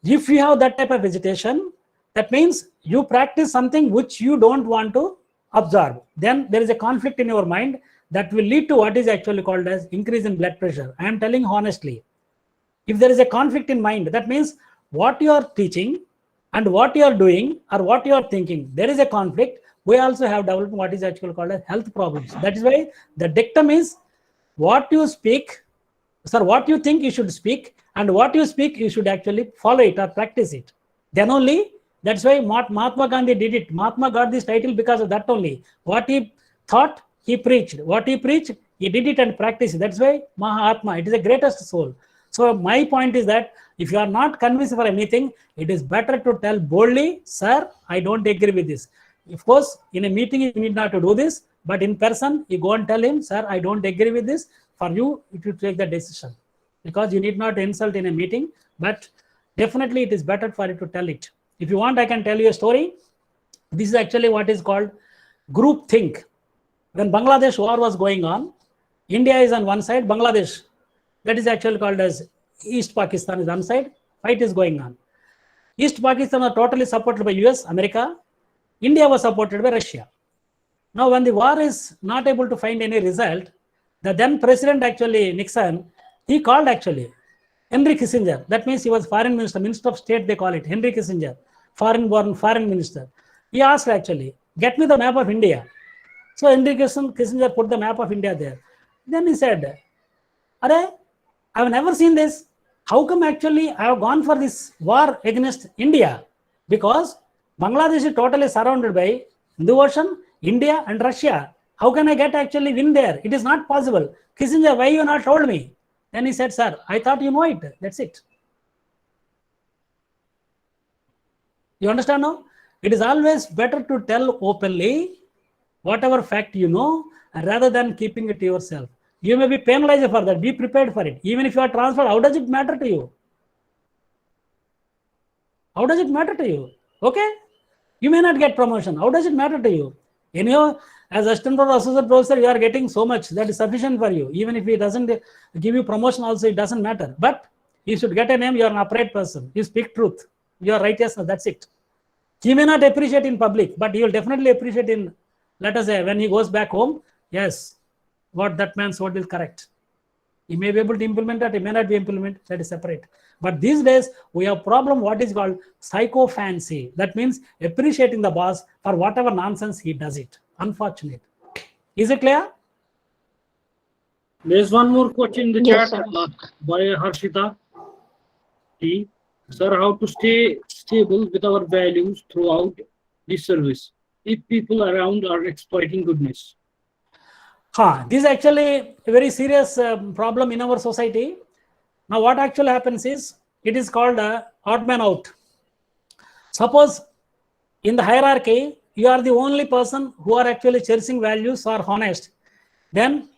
if you have that type of hesitation, that means you practice something which you don't want to absorb. Then there is a conflict in your mind that will lead to what is actually called as increase in blood pressure. I am telling honestly. If there is a conflict in mind, that means what you are teaching and what you are doing or what you are thinking, there is a conflict. We also have developed what is actually called as health problems. That is why the dictum is what you speak, what you think you should speak, and what you speak you should actually follow it or practice it. Then only, that's why Mahatma Gandhi did it. Mahatma got this title because of that only. What he thought, he preached. What he preached, he did it and practiced. That's why Mahatma, it is the greatest soul. So my point is that if you are not convinced for anything, it is better to tell boldly, sir, I don't agree with this. Of course, in a meeting, you need not to do this, but in person, you go and tell him, sir, I don't agree with this. For you, it will take the decision. Because you need not insult in a meeting, but definitely it is better for you to tell it. If you want, I can tell you a story. This is actually what is called group think. When Bangladesh war was going on, India is on one side, Bangladesh, that is actually called as East Pakistan is one side, fight is going on. East Pakistan was totally supported by US, America. India was supported by Russia. Now, when the war is not able to find any result, the then president actually, Nixon, he called actually Henry Kissinger. That means he was foreign minister, minister of state, they call it, Henry Kissinger, foreign-born foreign minister. He asked actually, get me the map of India. So Henry Kissinger put the map of India there. Then he said, Are, I have never seen this. How come actually I have gone for this war against India? Because Bangladesh is totally surrounded by the ocean, India and Russia. How can I get actually win there? It is not possible. Kissinger, why you not told me? Then he said, sir, I thought you know it. That's it. You understand now? It is always better to tell openly whatever fact you know, rather than keeping it to yourself. You may be penalized for that. Be prepared for it. Even if you are transferred, how does it matter to you? How does it matter to you? Okay? You may not get promotion. How does it matter to you? Anyhow, as assistant professor, associate professor, you are getting so much that is sufficient for you. Even if he doesn't give you promotion also, it doesn't matter. But you should get a name, you are an upright person. You speak truth. You are righteousness, that's it. He may not appreciate in public, but he will definitely appreciate in, let us say, when he goes back home, yes, what that man's word is correct. He may be able to implement that, he may not be implemented, that is separate. But these days, we have a problem what is called psychophancy. That means appreciating the boss for whatever nonsense he does it. Unfortunate. Is it clear? There's one more question in the Yes, chat sir. by Harshita T. Sir, how to stay stable with our values throughout this service if people around are exploiting goodness? This is actually a very serious problem in our society. Now, what actually happens is, it is called odd man out. Suppose in the hierarchy, you are the only person who are actually cherishing values or honest. Then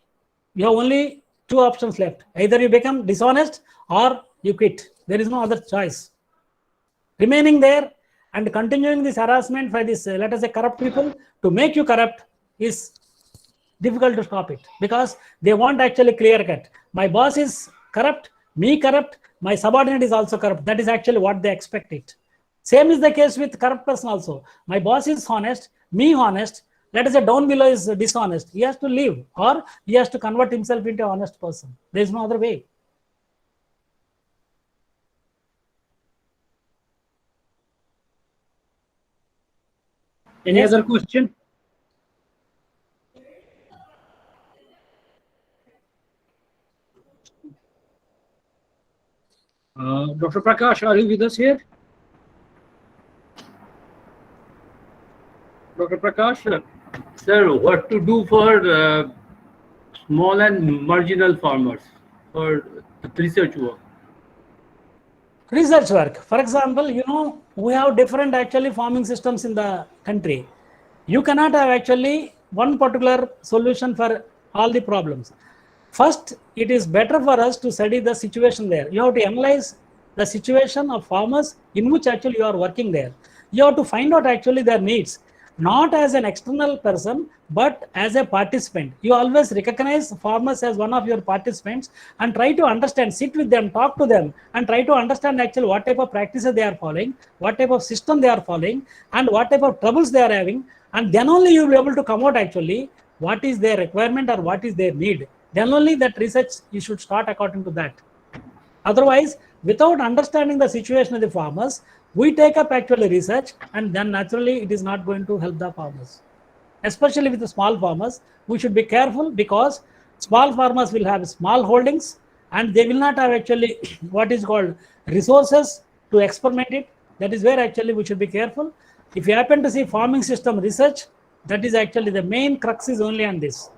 you have only two options left. Either you become dishonest or you quit. There is no other choice. Remaining there and continuing this harassment by this, let us say, corrupt people to make you corrupt is difficult to stop it, because they want actually clear cut. My boss is corrupt, me corrupt, my subordinate is also corrupt. That is actually what they expect it. Same is the case with corrupt person also. My boss is honest, me honest, let us say down below is dishonest. He has to leave, or he has to convert himself into an honest person. There is no other way. Any Yes. other question? Dr. Prakash, are you with us here? Dr. Prakash? Sir, what to do for small and marginal farmers for the research work? Research work. For example, we have different actually farming systems in the country. You cannot have actually one particular solution for all the problems. First, it is better for us to study the situation there. You have to analyze the situation of farmers in which actually you are working there. You have to find out actually their needs, not as an external person, but as a participant. You always recognize farmers as one of your participants and try to understand, sit with them, talk to them, and try to understand actually what type of practices they are following, what type of system they are following, and what type of troubles they are having. And then only you will be able to come out actually what is their requirement or what is their need. Then only that research you should start according to that. Otherwise, without understanding the situation of the farmers, we take up actually research, and then naturally it is not going to help the farmers. Especially with the small farmers, we should be careful, because small farmers will have small holdings and they will not have actually what is called resources to experiment it. That is where actually we should be careful. If you happen to see farming system research, that is actually the main crux is only on this.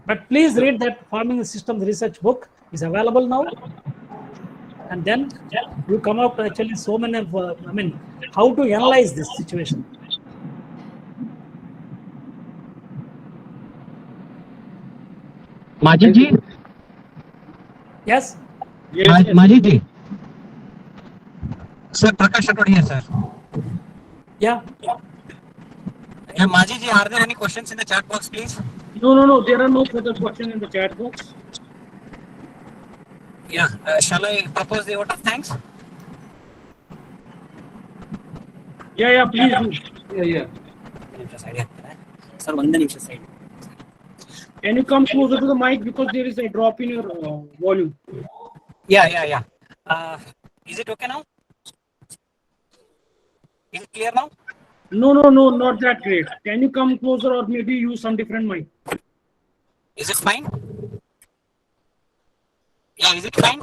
But please read that farming systems research book is available now, and then you come up actually so many of, how to analyze this situation. Majid ji, Yes. Yes, Majid ji. Sir, Prakash Rathod here, sir. Yeah. Yeah, Majid ji, are there any questions in the chat box, please? No. There are no further questions in the chat box. Yeah, shall I propose the vote of thanks? Yeah, please do. Yeah. Sir, 1 minute side. Can you come closer to the mic, because there is a drop in your volume. Yeah. Is it okay now? Is it clear now? No, not that great. Can you come closer, or maybe use some different mic? Is it fine? Yeah, is it fine?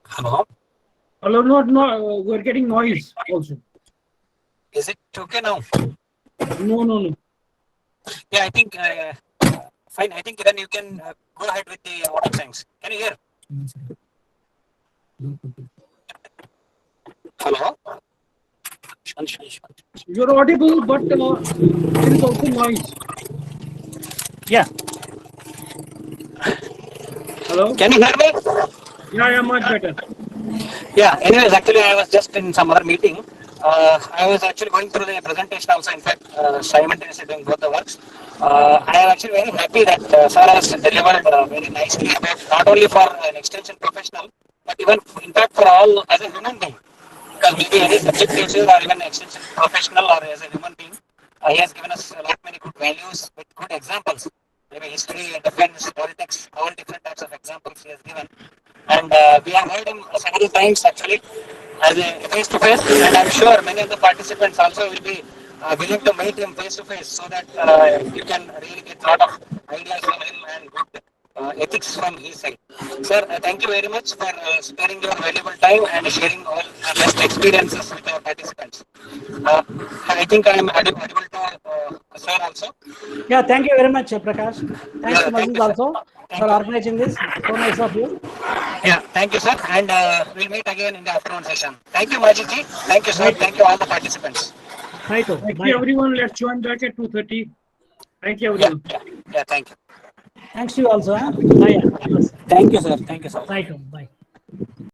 Hello? Hello, no, we're getting noise also. Is it okay now? No. Yeah, I think, fine. I think then you can go ahead with the vote of thanks. Can you hear? Hello? You're audible, but there is also noise. Yeah. Hello? Can you hear me? Yeah, much better. Yeah, anyways, actually I was just in some other meeting. I was actually going through the presentation also, in fact, simultaneously doing both the works. I am actually very happy that sir has delivered very nicely, not only for an extension professional, but even in fact for all as a human being. Because maybe any subject teacher or even extension professional or as a human being, he has given us a lot many good values with good examples. Maybe history, defense, politics, all different types of examples he has given. And we have heard him several times actually as a face to face, and I'm sure many of the participants also will be willing to meet him face to face, so that you can really get a lot of ideas from him and good ethics from his side. Sir, thank you very much for sparing your valuable time and sharing all best experiences with our participants. I think I am audible to sir also. Yeah, thank you very much, Prakash. Thanks to thank Majid you, sir. also for organizing this. So nice of you. Yeah, thank you, sir. And we'll meet again in the afternoon session. Thank you, Majid ji. Thank you, sir. Thank you, all the participants. Right. Thank Bye. you, everyone. Let's join back at 2:30. Thank you, everyone. Yeah, thank you. Thanks to you also. Bye. Thank you, sir. Thank you, sir. Right. Bye.